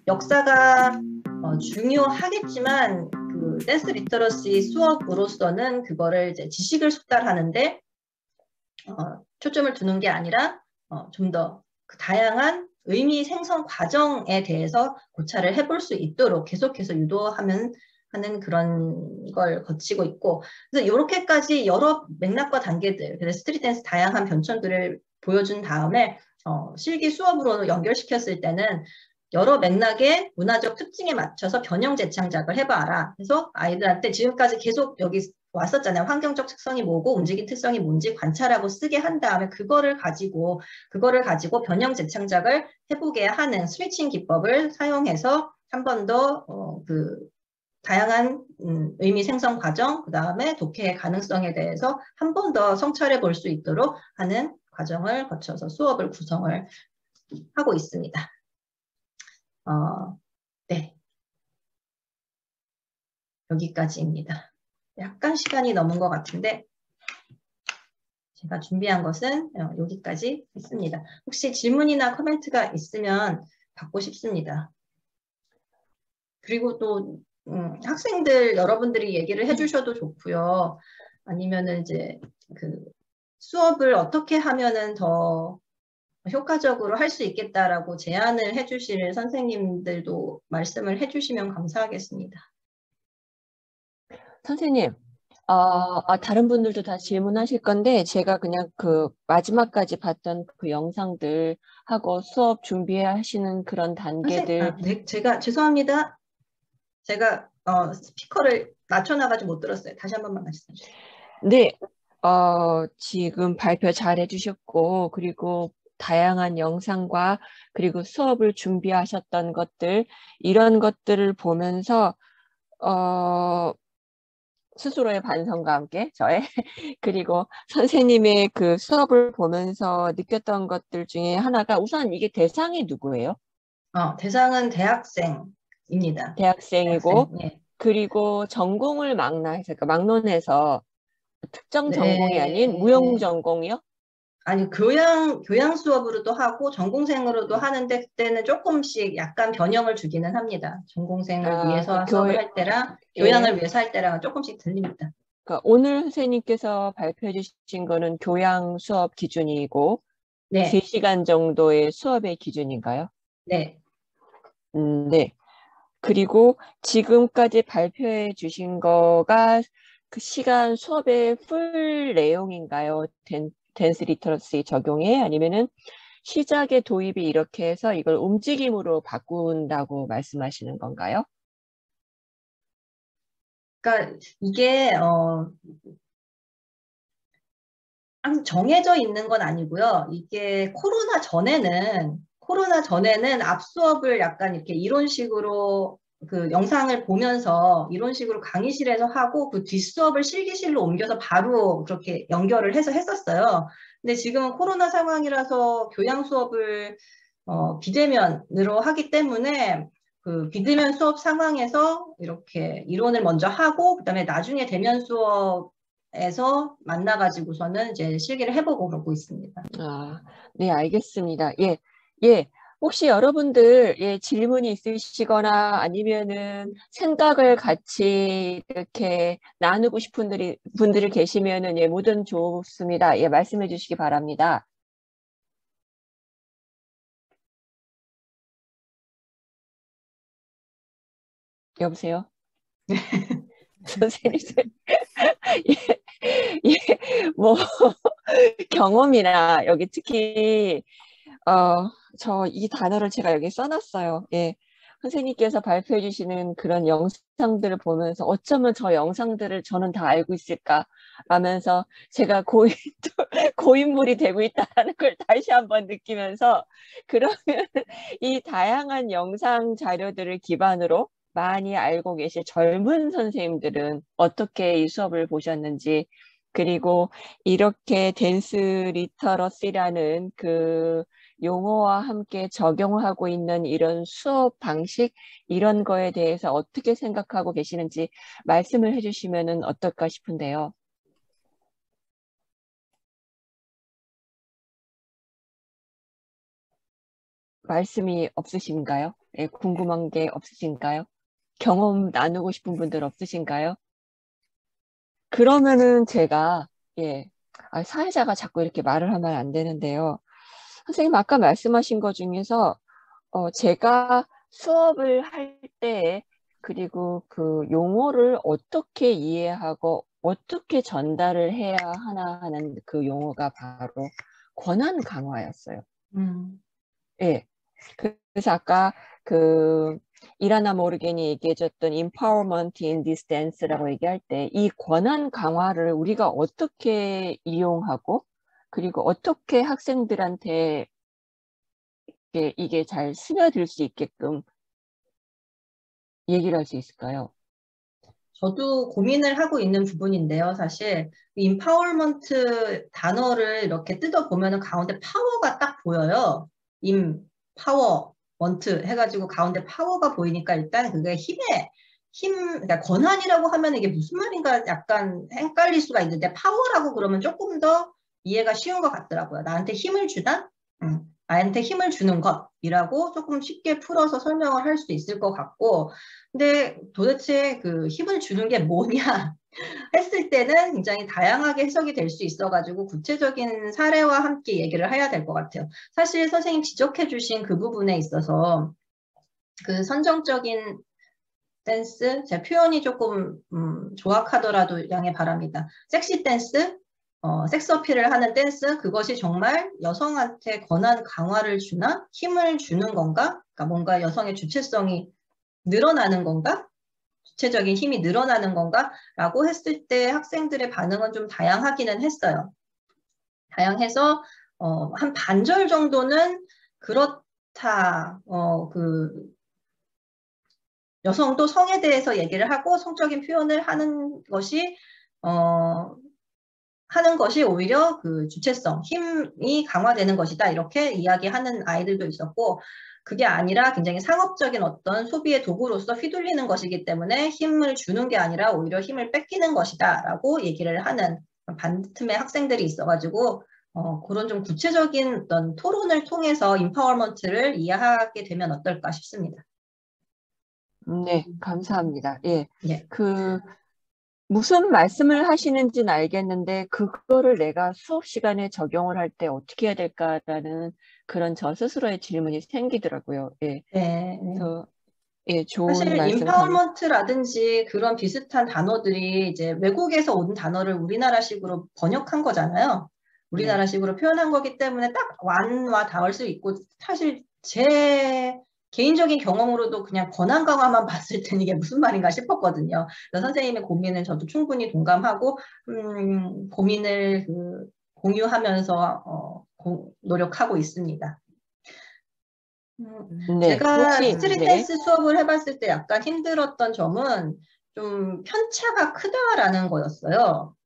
역사가 중요하겠지만 그 댄스 리터러시 수업으로서는 그거를 이제 지식을 숙달하는데 초점을 두는 게 아니라 좀 더 그 다양한 의미 생성 과정에 대해서 고찰을 해볼 수 있도록 계속해서 유도하는 하는 그런 걸 거치고 있고, 그래서 이렇게까지 여러 맥락과 단계들, 그래서 스트릿 댄스 다양한 변천들을 보여준 다음에 실기 수업으로 연결시켰을 때는 여러 맥락의 문화적 특징에 맞춰서 변형 재창작을 해봐라. 그래서 아이들한테 지금까지 계속 여기 왔었잖아요. 환경적 특성이 뭐고 움직임 특성이 뭔지 관찰하고 쓰게 한 다음에 그거를 가지고 변형 재창작을 해보게 하는 스위칭 기법을 사용해서 한 번 더 그 다양한 의미 생성 과정, 그 다음에 독해의 가능성에 대해서 한 번 더 성찰해 볼 수 있도록 하는 과정을 거쳐서 수업을 구성을 하고 있습니다. 네. 여기까지입니다. 약간 시간이 넘은 것 같은데 제가 준비한 것은 여기까지 했습니다. 혹시 질문이나 코멘트가 있으면 받고 싶습니다. 그리고 또 학생들 여러분들이 얘기를 해주셔도 좋고요. 아니면은 이제 그 수업을 어떻게 하면은 더 효과적으로 할 수 있겠다라고 제안을 해주실 선생님들도 말씀을 해주시면 감사하겠습니다. 선생님, 다른 분들도 다 질문하실 건데 제가 그냥 그 마지막까지 봤던 그 영상들 하고 수업 준비하시는 그런 단계들. 네, 제가 죄송합니다. 제가 스피커를 낮춰놔가지고 못 들었어요. 다시 한 번만 말씀해 주세요. 네, 지금 발표 잘 해주셨고, 그리고 다양한 영상과 그리고 수업을 준비하셨던 것들, 이런 것들을 보면서 스스로의 반성과 함께 저의 그리고 선생님의 그 수업을 보면서 느꼈던 것들 중에 하나가 우선 이게 대상이 누구예요? 대상은 대학생입니다. 대학생이고 대학생, 예. 그리고 전공을 그러니까 막론해서 특정 네. 전공이 아닌 무용 전공이요? 아니, 교양 수업으로도 하고 전공생으로도 하는데 그때는 조금씩 약간 변형을 주기는 합니다. 전공생을 위해서 수업을 할 때랑 교양을 위해서 할 때랑은 조금씩 들립니다. 그러니까 오늘 선생님께서 발표해 주신 거는 교양 수업 기준이고 네. 3시간 정도의 수업의 기준인가요? 네. 네. 그리고 지금까지 발표해 주신 거가 그 시간 수업의 풀 내용인가요? 댄스 리터러시 적용에? 아니면은 시작의 도입이 이렇게 해서 이걸 움직임으로 바꾼다고 말씀하시는 건가요? 그러니까 이게 정해져 있는 건 아니고요. 이게 코로나 전에는 앞 수업을 약간 이렇게 이론식으로 그 영상을 보면서 이론식으로 강의실에서 하고 그 뒷 수업을 실기실로 옮겨서 바로 그렇게 연결을 해서 했었어요. 근데 지금은 코로나 상황이라서 교양 수업을 비대면으로 하기 때문에 그 비대면 수업 상황에서 이렇게 이론을 먼저 하고 그다음에 나중에 대면 수업에서 만나가지고서는 이제 실기를 해보고 그러고 있습니다. 네, 알겠습니다. 예. 혹시 여러분들 질문이 있으시거나 아니면은 생각을 같이 이렇게 나누고 싶은 분들이 계시면은 뭐든 좋습니다. 말씀해 주시기 바랍니다. 여보세요? 선생님, 뭐 경험이나 여기 특히 이 단어를 제가 여기 써놨어요. 예. 선생님께서 발표해 주시는 그런 영상들을 보면서 어쩌면 저 영상들을 저는 다 알고 있을까 라면서 제가 고인물이 되고 있다는 걸 다시 한번 느끼면서 그러면 이 다양한 영상 자료들을 기반으로 많이 알고 계실 젊은 선생님들은 어떻게 이 수업을 보셨는지 그리고 이렇게 댄스 리터러시라는 그 용어와 함께 적용하고 있는 이런 수업 방식 이런 거에 대해서 어떻게 생각하고 계시는지 말씀을 해주시면 어떨까 싶은데요. 말씀이 없으신가요? 예, 궁금한 게 없으신가요? 경험 나누고 싶은 분들 없으신가요? 그러면은 제가 예, 사회자가 자꾸 이렇게 말을 하면 안 되는데요. 선생님 아까 말씀하신 것 중에서 제가 수업을 할 때 그리고 그 용어를 어떻게 이해하고 어떻게 전달을 해야 하나 하는 그 용어가 바로 권한 강화였어요. 예. 그래서 아까 그 이라나 모르겐이 얘기해줬던 empowerment in this dance라고 얘기할 때 이 권한 강화를 우리가 어떻게 이용하고 그리고 어떻게 학생들한테 이게 잘 스며들 수 있게끔 얘기를 할 수 있을까요? 저도 고민을 하고 있는 부분인데요. 사실 임파워먼트 단어를 이렇게 뜯어보면 가운데 파워가 딱 보여요. 임파워먼트 해가지고 가운데 파워가 보이니까 일단 그게 그러니까 권한이라고 하면 이게 무슨 말인가 약간 헷갈릴 수가 있는데 파워라고 그러면 조금 더 이해가 쉬운 것 같더라고요. 나한테 힘을 주다? 나한테 힘을 주는 것이라고 조금 쉽게 풀어서 설명을 할 수 있을 것 같고 근데 도대체 그 힘을 주는 게 뭐냐 했을 때는 굉장히 다양하게 해석이 될 수 있어가지고 구체적인 사례와 함께 얘기를 해야 될 것 같아요. 사실 선생님 지적해 주신 그 부분에 있어서 그 선정적인 댄스, 제 표현이 조금 조악하더라도 양해 바랍니다. 섹시 댄스, 섹스 어필을 하는 댄스, 그것이 정말 여성한테 권한 강화를 주나 힘을 주는 건가? 그러니까 뭔가 여성의 주체성이 늘어나는 건가? 주체적인 힘이 늘어나는 건가? 라고 했을 때 학생들의 반응은 좀 다양하기는 했어요. 다양해서 한 반절 정도는 그렇다. 여성도 성에 대해서 얘기를 하고 성적인 표현을 하는 것이 오히려 그 주체성, 힘이 강화되는 것이다. 이렇게 이야기하는 아이들도 있었고, 그게 아니라 굉장히 상업적인 어떤 소비의 도구로서 휘둘리는 것이기 때문에 힘을 주는 게 아니라 오히려 힘을 뺏기는 것이다. 라고 얘기를 하는 반틈의 학생들이 있어가지고, 그런 좀 구체적인 어떤 토론을 통해서 임파워먼트를 이해하게 되면 어떨까 싶습니다. 네, 감사합니다. 예. 예. 무슨 말씀을 하시는지는 알겠는데, 그거를 내가 수업 시간에 적용을 할 때 어떻게 해야 될까라는 그런 저 스스로의 질문이 생기더라고요. 예. 네. 그래서, 예, 좋은 사실 말씀 임파워먼트라든지 그런 비슷한 단어들이 이제 외국에서 온 단어를 우리나라식으로 번역한 거잖아요. 네. 우리나라식으로 표현한 거기 때문에 딱 완와 닿을 수 있고 사실 제 개인적인 경험으로도 그냥 권한 강화만 봤을 때는 이게 무슨 말인가 싶었거든요. 그래서 선생님의 고민은 저도 충분히 동감하고 고민을 공유하면서 노력하고 있습니다. 네, 제가 혹시, 스트릿 네. 댄스 수업을 해봤을 때 약간 힘들었던 점은 좀 편차가 크다라는 거였어요.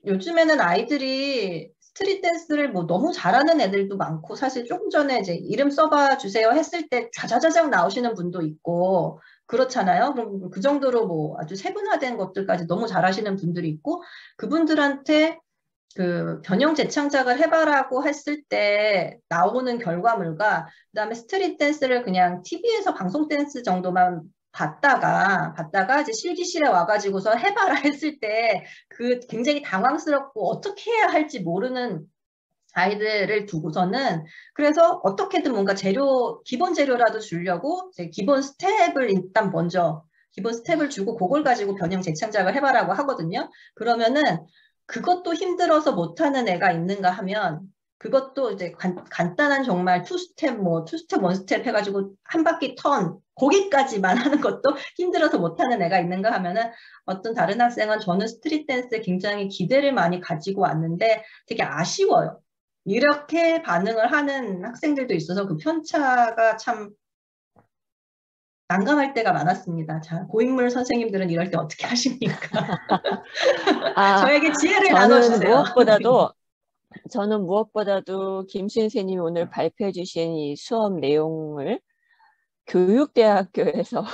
요즘에는 아이들이 스트릿 댄스를 뭐 너무 잘하는 애들도 많고, 사실 조금 전에 이제 이름 써봐 주세요 했을 때 좌자자작 나오시는 분도 있고, 그렇잖아요. 그럼 그 정도로 뭐 아주 세분화된 것들까지 너무 잘하시는 분들이 있고, 그분들한테 그 변형 재창작을 해봐라고 했을 때 나오는 결과물과 그다음에 스트릿 댄스를 그냥 TV에서 방송 댄스 정도만 봤다가 이제 실기실에 와가지고서 해봐라 했을 때 그 굉장히 당황스럽고 어떻게 해야 할지 모르는 아이들을 두고서는 그래서 어떻게든 뭔가 기본 재료라도 주려고 기본 스텝을 일단 먼저 기본 스텝을 주고 그걸 가지고 변형 재창작을 해봐라고 하거든요. 그러면은 그것도 힘들어서 못하는 애가 있는가 하면 그것도 이제 간단한 정말 투스텝, 투스텝, 원스텝 해가지고 한 바퀴 턴, 거기까지만 하는 것도 힘들어서 못하는 애가 있는가 하면은 어떤 다른 학생은 저는 스트릿 댄스에 굉장히 기대를 많이 가지고 왔는데 되게 아쉬워요. 이렇게 반응을 하는 학생들도 있어서 그 편차가 참 난감할 때가 많았습니다. 자, 고인물 선생님들은 이럴 때 어떻게 하십니까? 아, 저에게 지혜를 저는 나눠주세요. 무엇보다도 김 선생님이 오늘 발표해 주신 이 수업 내용을 교육대학교에서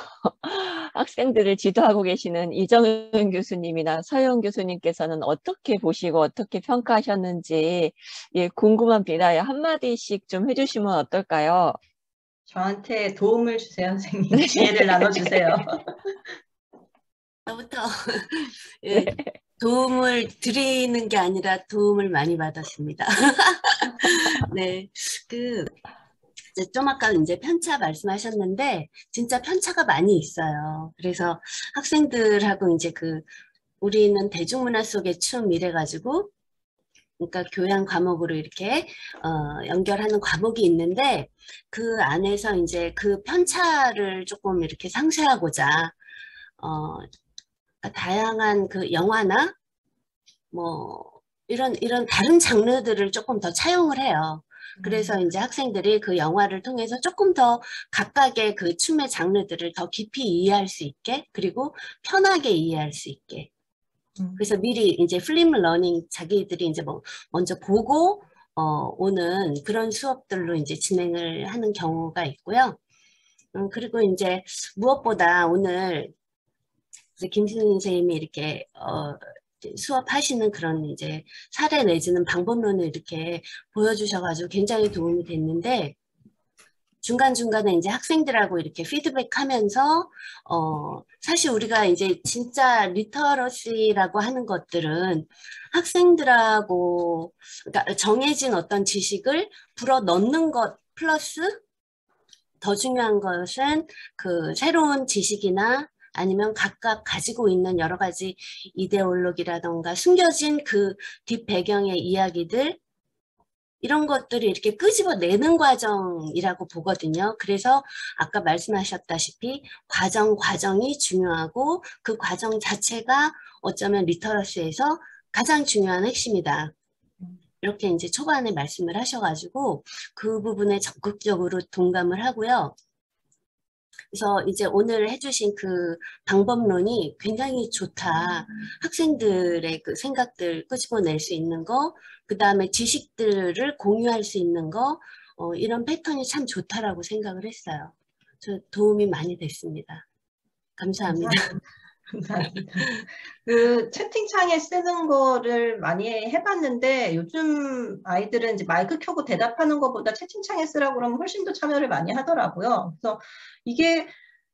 학생들을 지도하고 계시는 이정은 교수님이나 서영 교수님께서는 어떻게 보시고 어떻게 평가하셨는지 예, 궁금합니다. 한마디씩 좀 해주시면 어떨까요? 저한테 도움을 주세요, 선생님. 지혜를 나눠주세요. 저부터 예, 도움을 드리는 게 아니라 도움을 많이 받았습니다. 네, 좀 아까 이제 편차 말씀하셨는데 진짜 편차가 많이 있어요. 그래서 학생들하고 이제 우리는 대중문화 속의 춤 이래가지고 그러니까 교양 과목으로 이렇게 연결하는 과목이 있는데 그 안에서 이제 그 편차를 조금 이렇게 상쇄하고자 다양한 그 영화나 이런 다른 장르들을 조금 더 차용을 해요. 그래서 이제 학생들이 그 영화를 통해서 조금 더 각각의 그 춤의 장르들을 더 깊이 이해할 수 있게, 그리고 편하게 이해할 수 있게. 그래서 미리 이제 필름 러닝 자기들이 이제 먼저 보고 오는 그런 수업들로 이제 진행을 하는 경우가 있고요. 그리고 이제 무엇보다 오늘 김신우 선생님이 이렇게 수업하시는 그런 이제 사례 내지는 방법론을 이렇게 보여주셔가지고 굉장히 도움이 됐는데, 중간중간에 이제 학생들하고 이렇게 피드백하면서 사실 우리가 이제 진짜 리터러시라고 하는 것들은 학생들하고 그러니까 정해진 어떤 지식을 불어 넣는 것 플러스 더 중요한 것은 그 새로운 지식이나 아니면 각각 가지고 있는 여러 가지 이데올로기라던가 숨겨진 그 뒷배경의 이야기들, 이런 것들을 이렇게 끄집어내는 과정이라고 보거든요. 그래서 아까 말씀하셨다시피 과정이 중요하고 그 과정 자체가 어쩌면 리터러시에서 가장 중요한 핵심이다. 이렇게 이제 초반에 말씀을 하셔가지고 그 부분에 적극적으로 동감을 하고요. 그래서 이제 오늘 해주신 그 방법론이 굉장히 좋다. 학생들의 그 생각들 끄집어낼 수 있는 거, 그 다음에 지식들을 공유할 수 있는 거, 이런 패턴이 참 좋다라고 생각을 했어요. 저 도움이 많이 됐습니다. 감사합니다. 감사합니다. 그 채팅창에 쓰는 거를 많이 해봤는데 요즘 아이들은 이제 마이크 켜고 대답하는 것보다 채팅창에 쓰라고 그러면 훨씬 더 참여를 많이 하더라고요. 그래서 이게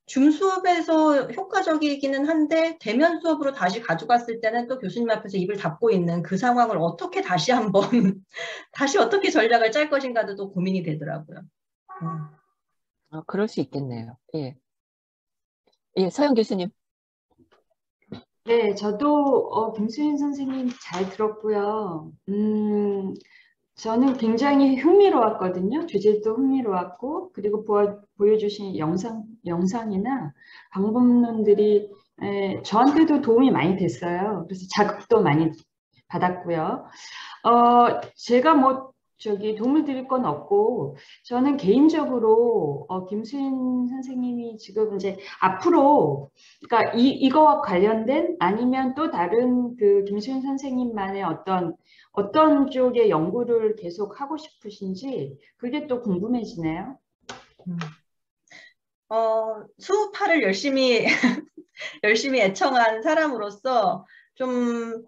줌 수업에서 효과적이기는 한데 대면 수업으로 다시 가져갔을 때는 또 교수님 앞에서 입을 닫고 있는 그 상황을 어떻게 다시 한번 다시 어떻게 전략을 짤 것인가도 또 고민이 되더라고요. 그럴 수 있겠네요. 예. 예, 서영 교수님. 네, 저도 김수인 선생님 잘 들었고요. 저는 굉장히 흥미로웠거든요. 주제도 흥미로웠고, 그리고 보여주신 영상이나 방법론들이 저한테도 도움이 많이 됐어요. 그래서 자극도 많이 받았고요. 제가 도움을 드릴 건 없고, 저는 개인적으로, 김수인 선생님이 지금 이제 앞으로, 그러니까 이거와 관련된 아니면 또 다른 그 김수인 선생님만의 어떤 쪽의 연구를 계속 하고 싶으신지, 그게 또 궁금해지네요. 수우파를 열심히 애청한 사람으로서 좀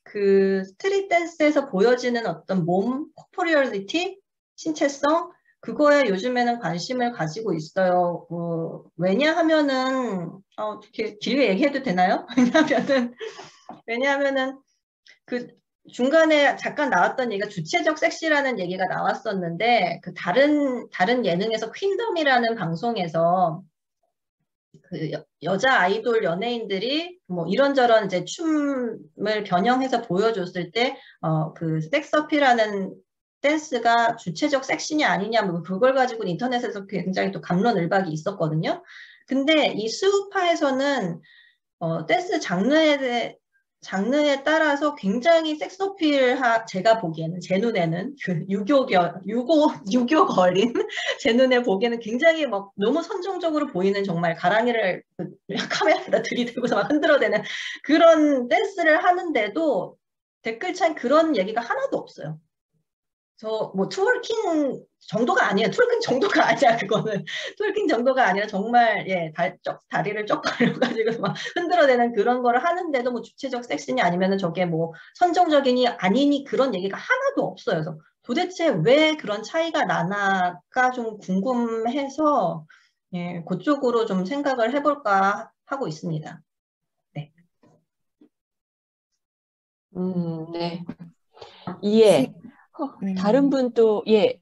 그 스트릿 댄스에서 보여지는 어떤 몸, 코포리얼리티, 신체성, 그거에 요즘에는 관심을 가지고 있어요. 왜냐하면은 길게 얘기해도 되나요? 왜냐하면은 그 중간에 잠깐 나왔던 얘기가 주체적 섹시라는 얘기가 나왔었는데 그 다른 예능에서 퀸덤이라는 방송에서 그 여자 아이돌 연예인들이 뭐 이런저런 이제 춤을 변형해서 보여줬을 때, 그 섹스어필하는 댄스가 주체적 섹시냐 아니냐, 뭐 그걸 가지고 인터넷에서 굉장히 또 갑론을박이 있었거든요. 근데 이 수우파에서는 댄스 장르에 따라서 굉장히 제가 보기에는, 제 눈에는, 그 유교걸인 제 눈에 보기에는 굉장히 막 너무 선정적으로 보이는, 정말 가랑이를 카메라에다 들이대고서 막 흔들어대는 그런 댄스를 하는데도 댓글창 그런 얘기가 하나도 없어요. 뭐 트월킹 정도가 아니에요. 트월킹 정도가 아니야, 그거는. 트월킹 정도가 아니라 정말, 예, 다리를 쩍 벌려가지고 막 흔들어대는 그런 거를 하는데도 뭐 주체적 섹시니 아니면은 저게 뭐 선정적이니 아니니 그런 얘기가 하나도 없어요. 그래서 도대체 왜 그런 차이가 나나가 좀 궁금해서, 예, 그쪽으로 좀 생각을 해볼까 하고 있습니다. 네. 네. 이해. 다른 분도, 예.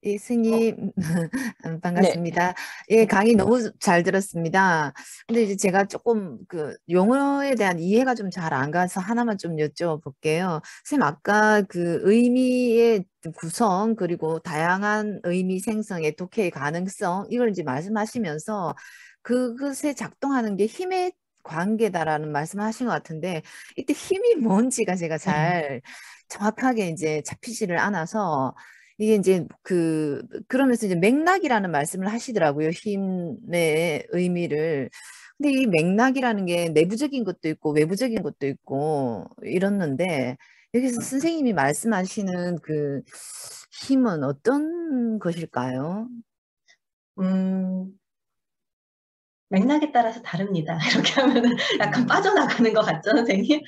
예, 스님, 네. 반갑습니다. 예, 강의 너무 잘 들었습니다. 근데 이제 제가 조금 그 용어에 대한 이해가 좀 잘 안 가서 하나만 좀 여쭤볼게요. 선생님, 아까 그 의미의 구성, 그리고 다양한 의미 생성의 독해의 가능성, 이걸 이제 말씀하시면서 그것에 작동하는 게 힘의 관계다라는 말씀을 하신 것 같은데, 이때 힘이 뭔지가 제가 잘 정확하게 이제 잡히지를 않아서, 이게 이제 그러면서 이제 맥락이라는 말씀을 하시더라고요. 힘의 의미를. 근데 이 맥락이라는 게 내부적인 것도 있고 외부적인 것도 있고 이렇는데, 여기서 선생님이 말씀하시는 그 힘은 어떤 것일까요? 맥락에 따라서 다릅니다. 이렇게 하면은 약간 빠져나가는 것 같죠, 선생님?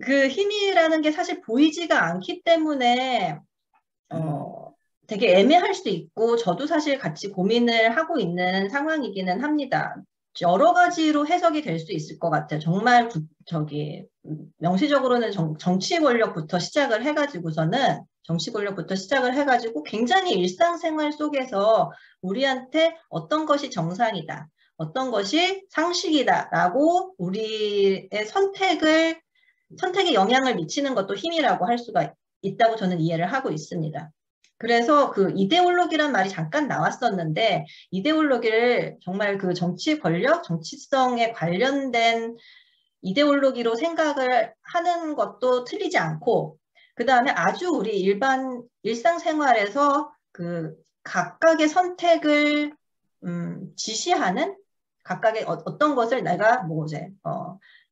그 힘이라는 게 사실 보이지가 않기 때문에 되게 애매할 수 있고, 저도 사실 같이 고민을 하고 있는 상황이기는 합니다. 여러 가지로 해석이 될 수 있을 것 같아요. 정말 명시적으로는 정치 권력부터 시작을 해가지고 굉장히 일상생활 속에서 우리한테 어떤 것이 정상이다, 어떤 것이 상식이다라고 우리의 선택에 영향을 미치는 것도 힘이라고 할 수가 있다고 저는 이해를 하고 있습니다. 그래서 그 이데올로기란 말이 잠깐 나왔었는데, 이데올로기를 정말 그 정치 권력, 정치성에 관련된 이데올로기로 생각을 하는 것도 틀리지 않고, 그 다음에 아주 우리 일상생활에서 그 각각의 선택을 지시하는, 각각의 어떤 것을 내가 뭐 이제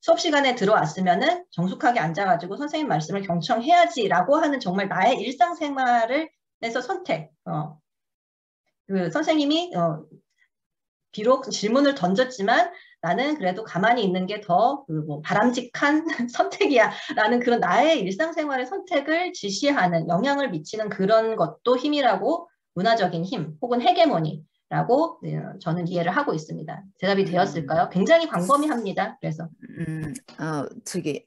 수업 시간에 들어왔으면은 정숙하게 앉아가지고 선생님 말씀을 경청해야지라고 하는, 정말 나의 일상생활에서 선택. 그 선생님이 비록 질문을 던졌지만 나는 그래도 가만히 있는 게 더 뭐 바람직한 선택이야라는 그런 나의 일상생활의 선택을 지시하는, 영향을 미치는 그런 것도 힘이라고, 문화적인 힘 혹은 헤게모니라고 저는 이해를 하고 있습니다. 대답이 되었을까요? 굉장히 광범위합니다. 그래서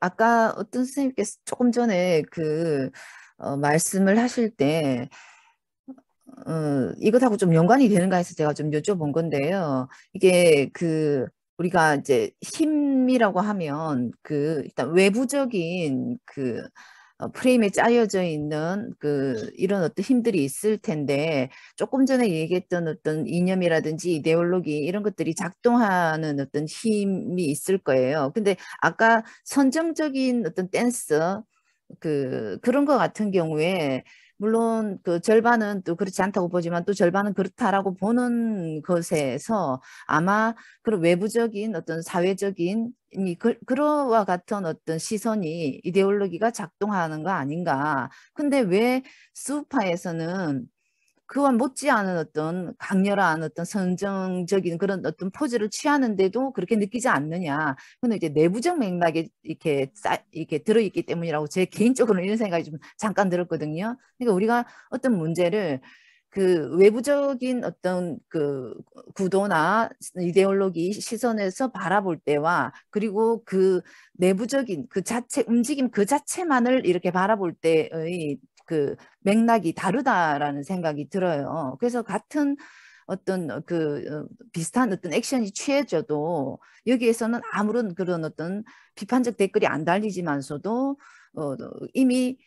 아까 어떤 선생님께서 조금 전에 말씀을 하실 때 이것하고 좀 연관이 되는가 해서 제가 좀 여쭤본 건데요. 이게 우리가 이제 힘이라고 하면 일단 외부적인 프레임에 짜여져 있는 이런 어떤 힘들이 있을 텐데, 조금 전에 얘기했던 어떤 이념이라든지 이데올로기 이런 것들이 작동하는 어떤 힘이 있을 거예요. 근데 아까 선정적인 어떤 댄스 그런 것 같은 경우에, 물론 절반은 또 그렇지 않다고 보지만 또 절반은 그렇다라고 보는 것에서 아마 그런 외부적인 어떤 사회적인 그와 같은 어떤 시선이, 이데올로기가 작동하는 거 아닌가. 근데 왜 수우파에서는 그와 못지않은 어떤 강렬한 어떤 선정적인 그런 어떤 포즈를 취하는데도 그렇게 느끼지 않느냐. 근데 이제 내부적 맥락에 이렇게 들어있기 때문이라고 제 개인적으로는 이런 생각이 좀 잠깐 들었거든요. 그러니까 우리가 어떤 문제를 외부적인 어떤 구도나 이데올로기 시선에서 바라볼 때와, 그리고 내부적인 움직임 자체만을 이렇게 바라볼 때의 맥락이 다르다라는 생각이 들어요. 그래서 같은 어떤 비슷한 어떤 액션이 취해져도 여기에서는 아무런 그런 어떤 비판적 댓글이 안 달리지만서도 이미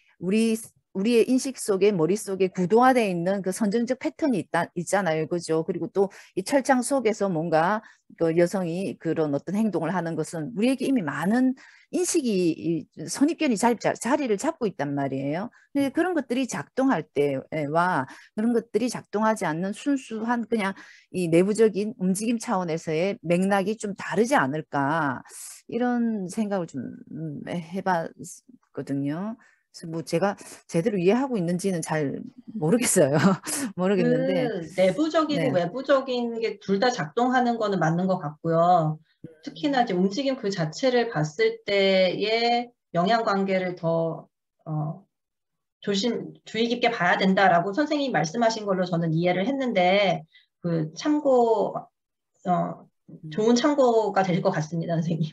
우리의 인식 속에 머릿속에 구도화되어 있는 그 선정적 패턴이 있잖아요. 그죠? 그리고 또 이 철창 속에서 뭔가 그 여성이 그런 어떤 행동을 하는 것은 우리에게 이미 많은 인식이 선입견이 자리를 잡고 있단 말이에요. 근데 그런 것들이 작동할 때와 그런 것들이 작동하지 않는 순수한 그냥 이 내부적인 움직임 차원에서의 맥락이 좀 다르지 않을까 이런 생각을 좀 해봤거든요. 그래서 뭐 제가 제대로 이해하고 있는지는 잘 모르겠어요. 모르겠는데 그 내부적이고 네. 외부적인 게 둘 다 작동하는 거는 맞는 것 같고요. 특히나 이제 움직임 그 자체를 봤을 때의 영향 관계를 더 주의 깊게 봐야 된다라고 선생님이 말씀하신 걸로 저는 이해를 했는데 그 좋은 참고가 될 것 같습니다, 선생님.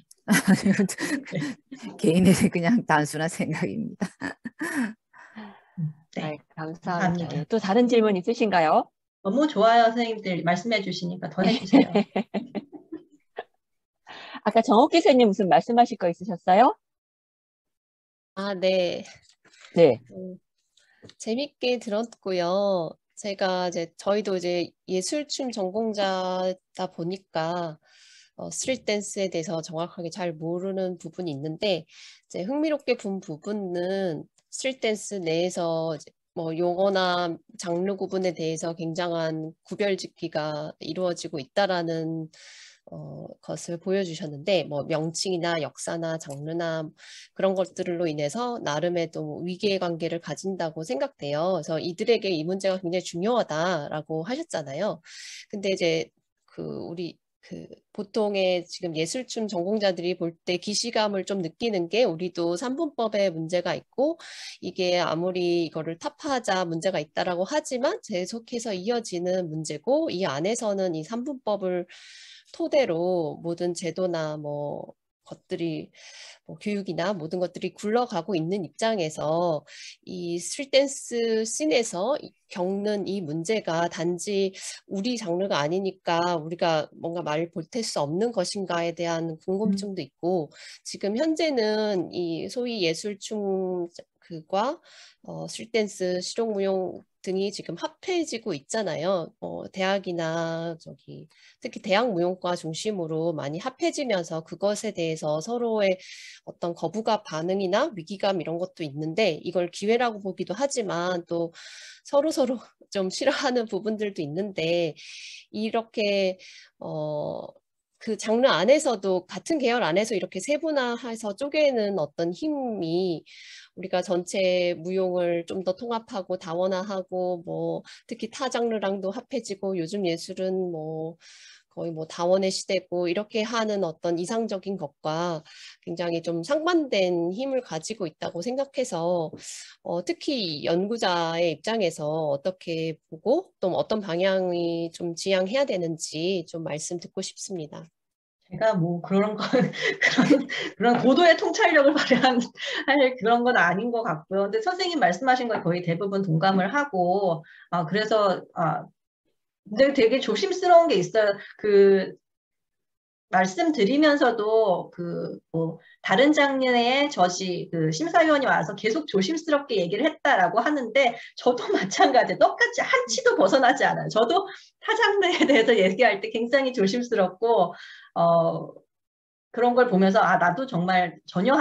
개인의 그냥 단순한 생각입니다. 네, 감사합니다. 예, 또 다른 질문 있으신가요? 너무 좋아요, 선생님들 말씀해 주시니까 더 해주세요. 아까 정옥 기사님 무슨 말씀하실 거 있으셨어요? 아, 네. 네. 재밌게 들었고요. 제가 저희도 예술춤 전공자다 보니까 스트릿 댄스에 대해서 정확하게 잘 모르는 부분이 있는데 흥미롭게 본 부분은 스트릿 댄스 내에서 뭐 용어나 장르 구분에 대해서 굉장한 구별짓기가 이루어지고 있다라는 것을 보여주셨는데 뭐 명칭이나 역사나 장르나 그런 것들로 인해서 나름의 또 위계 관계를 가진다고 생각돼요. 그래서 이들에게 이 문제가 굉장히 중요하다라고 하셨잖아요. 근데 우리 보통의 지금 예술춤 전공자들이 볼 때 기시감을 좀 느끼는 게 우리도 삼분법에 문제가 있고 이게 아무리 이거를 타파하자 문제가 있다라고 하지만 계속해서 이어지는 문제고 이 안에서는 이 삼분법을 토대로 모든 제도나 뭐 것들이 뭐 교육이나 모든 것들이 굴러가고 있는 입장에서 이 스트릿 댄스 씬에서 겪는 이 문제가 단지 우리 장르가 아니니까 우리가 뭔가 말을 보탤 수 없는 것인가에 대한 궁금증도 있고 지금 현재는 이 소위 예술춤 그과 스트릿 댄스, 실용무용 등이 지금 합해지고 있잖아요. 대학이나 특히 대학무용과 중심으로 많이 합해지면서 그것에 대해서 서로의 어떤 거부감 반응이나 위기감 이런 것도 있는데 이걸 기회라고 보기도 하지만 또 서로 좀 싫어하는 부분들도 있는데 이렇게 그 장르 안에서도 같은 계열 안에서 이렇게 세분화해서 쪼개는 어떤 힘이 우리가 전체 무용을 좀 더 통합하고 다원화하고 뭐 특히 타 장르랑도 합해지고 요즘 예술은 뭐 거의 뭐 다원의 시대고 이렇게 하는 어떤 이상적인 것과 굉장히 좀 상반된 힘을 가지고 있다고 생각해서 특히 연구자의 입장에서 어떻게 보고 또 어떤 방향이 좀 지향해야 되는지 좀 말씀 듣고 싶습니다. 제가 뭐 그런 고도의 통찰력을 발휘할 그런 건 아닌 것 같고요. 근데 선생님 말씀하신 거에 거의 대부분 동감을 하고, 그래서, 근데 되게 조심스러운 게 있어요. 말씀드리면서도 뭐 다른 장르의 심사위원이 와서 계속 조심스럽게 얘기를 했다라고 하는데 저도 마찬가지예요. 똑같이 한치도 벗어나지 않아요. 저도 타 장르에 대해서 얘기할 때 굉장히 조심스럽고 그런 걸 보면서 나도 정말 전혀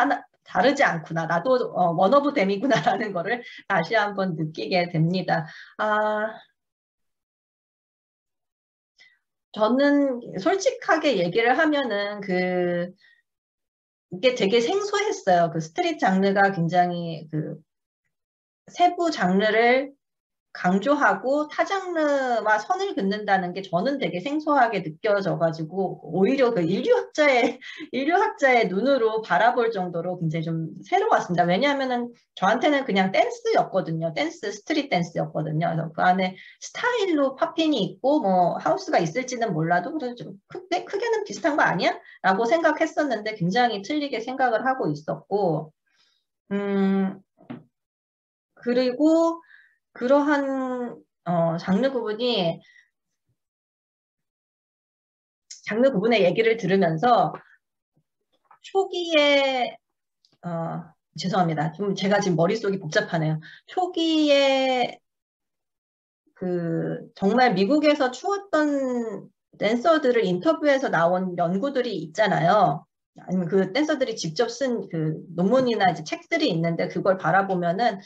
다르지 않구나. 나도 원 오브 댐이구나라는 거를 다시 한번 느끼게 됩니다. 저는 솔직하게 얘기를 하면은 이게 되게 생소했어요. 스트릿 장르가 굉장히 세부 장르를 강조하고 타 장르와 선을 긋는다는 게 저는 되게 생소하게 느껴져가지고 오히려 인류학자의 눈으로 바라볼 정도로 굉장히 좀 새로웠습니다. 왜냐하면은 저한테는 그냥 댄스였거든요. 스트릿 댄스였거든요. 그래서 그 안에 스타일로 팝핀이 있고 뭐 하우스가 있을지는 몰라도 그래서 좀 크게는 비슷한 거 아니야? 라고 생각했었는데 굉장히 틀리게 생각을 하고 있었고 그리고 그러한 장르 구분이 장르 구분의 얘기를 들으면서 초기에 죄송합니다. 좀 제가 지금 머릿속이 복잡하네요. 초기에 정말 미국에서 추웠던 댄서들을 인터뷰해서 나온 연구들이 있잖아요. 아니면 그 댄서들이 직접 쓴 그 논문이나 이제 책들이 있는데 그걸 바라보면은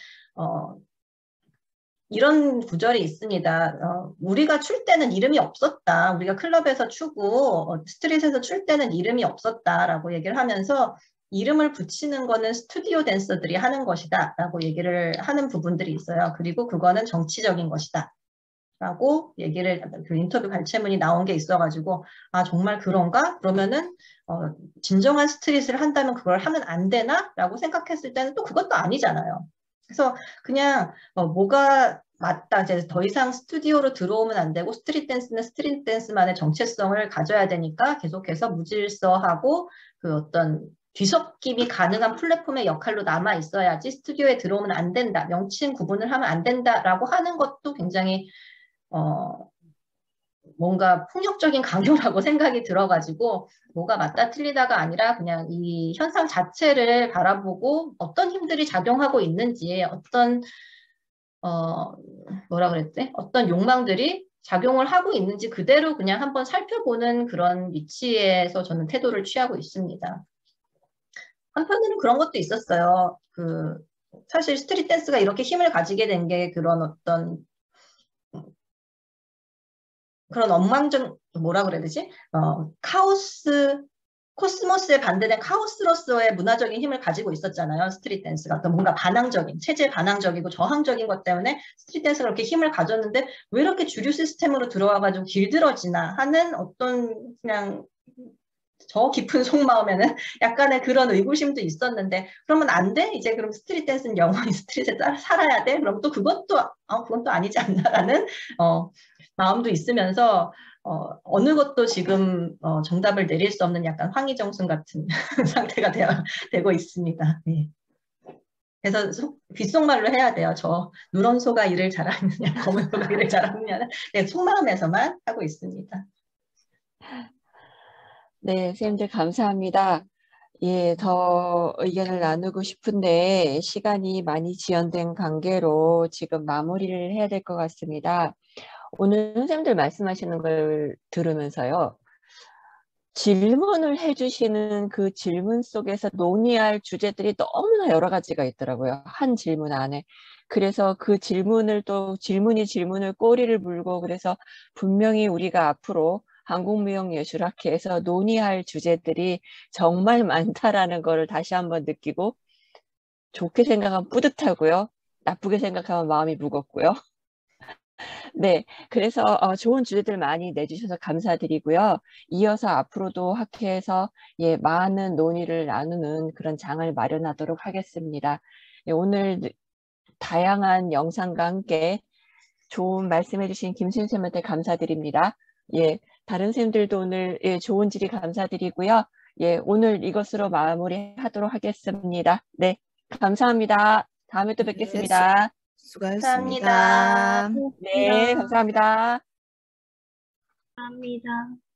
이런 구절이 있습니다. 우리가 출 때는 이름이 없었다. 우리가 클럽에서 추고 스트릿에서 출 때는 이름이 없었다라고 얘기를 하면서 이름을 붙이는 거는 스튜디오 댄서들이 하는 것이다 라고 얘기를 하는 부분들이 있어요. 그리고 그거는 정치적인 것이다 라고 얘기를, 그 인터뷰 발췌문이 나온 게 있어가지고, 아, 정말 그런가? 그러면은, 진정한 스트릿을 한다면 그걸 하면 안 되나? 라고 생각했을 때는 또 그것도 아니잖아요. 그래서 그냥, 뭐가 맞다. 이제 더 이상 스튜디오로 들어오면 안 되고, 스트릿 댄스는 스트릿 댄스만의 정체성을 가져야 되니까 계속해서 무질서하고, 그 어떤 뒤섞임이 가능한 플랫폼의 역할로 남아 있어야지 스튜디오에 들어오면 안 된다. 명칭 구분을 하면 안 된다라고 하는 것도 굉장히 뭔가 폭력적인 강요라고 생각이 들어가지고 뭐가 맞다 틀리다가 아니라 그냥 이 현상 자체를 바라보고 어떤 힘들이 작용하고 있는지 어떤 뭐라 그랬지? 어떤 욕망들이 작용을 하고 있는지 그대로 그냥 한번 살펴보는 그런 위치에서 저는 태도를 취하고 있습니다. 한편으로는 그런 것도 있었어요. 사실 스트릿 댄스가 이렇게 힘을 가지게 된 게 그런 어떤 그런 엉망적, 뭐라 그래야 되지? 코스모스에 반대된 카오스로서의 문화적인 힘을 가지고 있었잖아요. 스트릿 댄스가. 어떤 뭔가 반항적인, 체제 반항적이고 저항적인 것 때문에 스트릿 댄스가 그렇게 힘을 가졌는데 왜 이렇게 주류 시스템으로 들어와가지고 길들어지나 하는 어떤 그냥 저 깊은 속마음에는 약간의 그런 의구심도 있었는데 그러면 안 돼? 이제 그럼 스트릿 댄스는 영원히 스트릿에 살아야 돼? 그럼 또 그건 또 아니지 않나라는 마음도 있으면서 어느 것도 지금 정답을 내릴 수 없는 약간 황희정순 같은 상태가 되고 있습니다. 네. 그래서 귓속말로 해야 돼요. 저 누런 소가 일을 잘하느냐 검은 소가 일을 잘하느냐는 네, 속마음에서만 하고 있습니다. 네, 선생님들 감사합니다. 예, 더 의견을 나누고 싶은데 시간이 많이 지연된 관계로 지금 마무리를 해야 될 것 같습니다. 오늘 선생님들 말씀하시는 걸 들으면서요. 질문을 해주시는 그 질문 속에서 논의할 주제들이 너무나 여러 가지가 있더라고요. 한 질문 안에. 그래서 그 질문을 또 질문이 꼬리를 물고 그래서 분명히 우리가 앞으로 한국무용예술학회에서 논의할 주제들이 정말 많다라는 것을 다시 한번 느끼고 좋게 생각하면 뿌듯하고요. 나쁘게 생각하면 마음이 무겁고요. 네, 그래서 좋은 주제들 많이 내주셔서 감사드리고요. 이어서 앞으로도 학회에서 많은 논의를 나누는 그런 장을 마련하도록 하겠습니다. 오늘 다양한 영상과 함께 좋은 말씀해 주신 김수인 쌤한테 감사드립니다. 다른 선생님들도 오늘 좋은 질의 감사드리고요. 오늘 이것으로 마무리하도록 하겠습니다. 네, 감사합니다. 다음에 또 뵙겠습니다. 수고하셨습니다. 감사합니다. 네, 감사합니다. 감사합니다.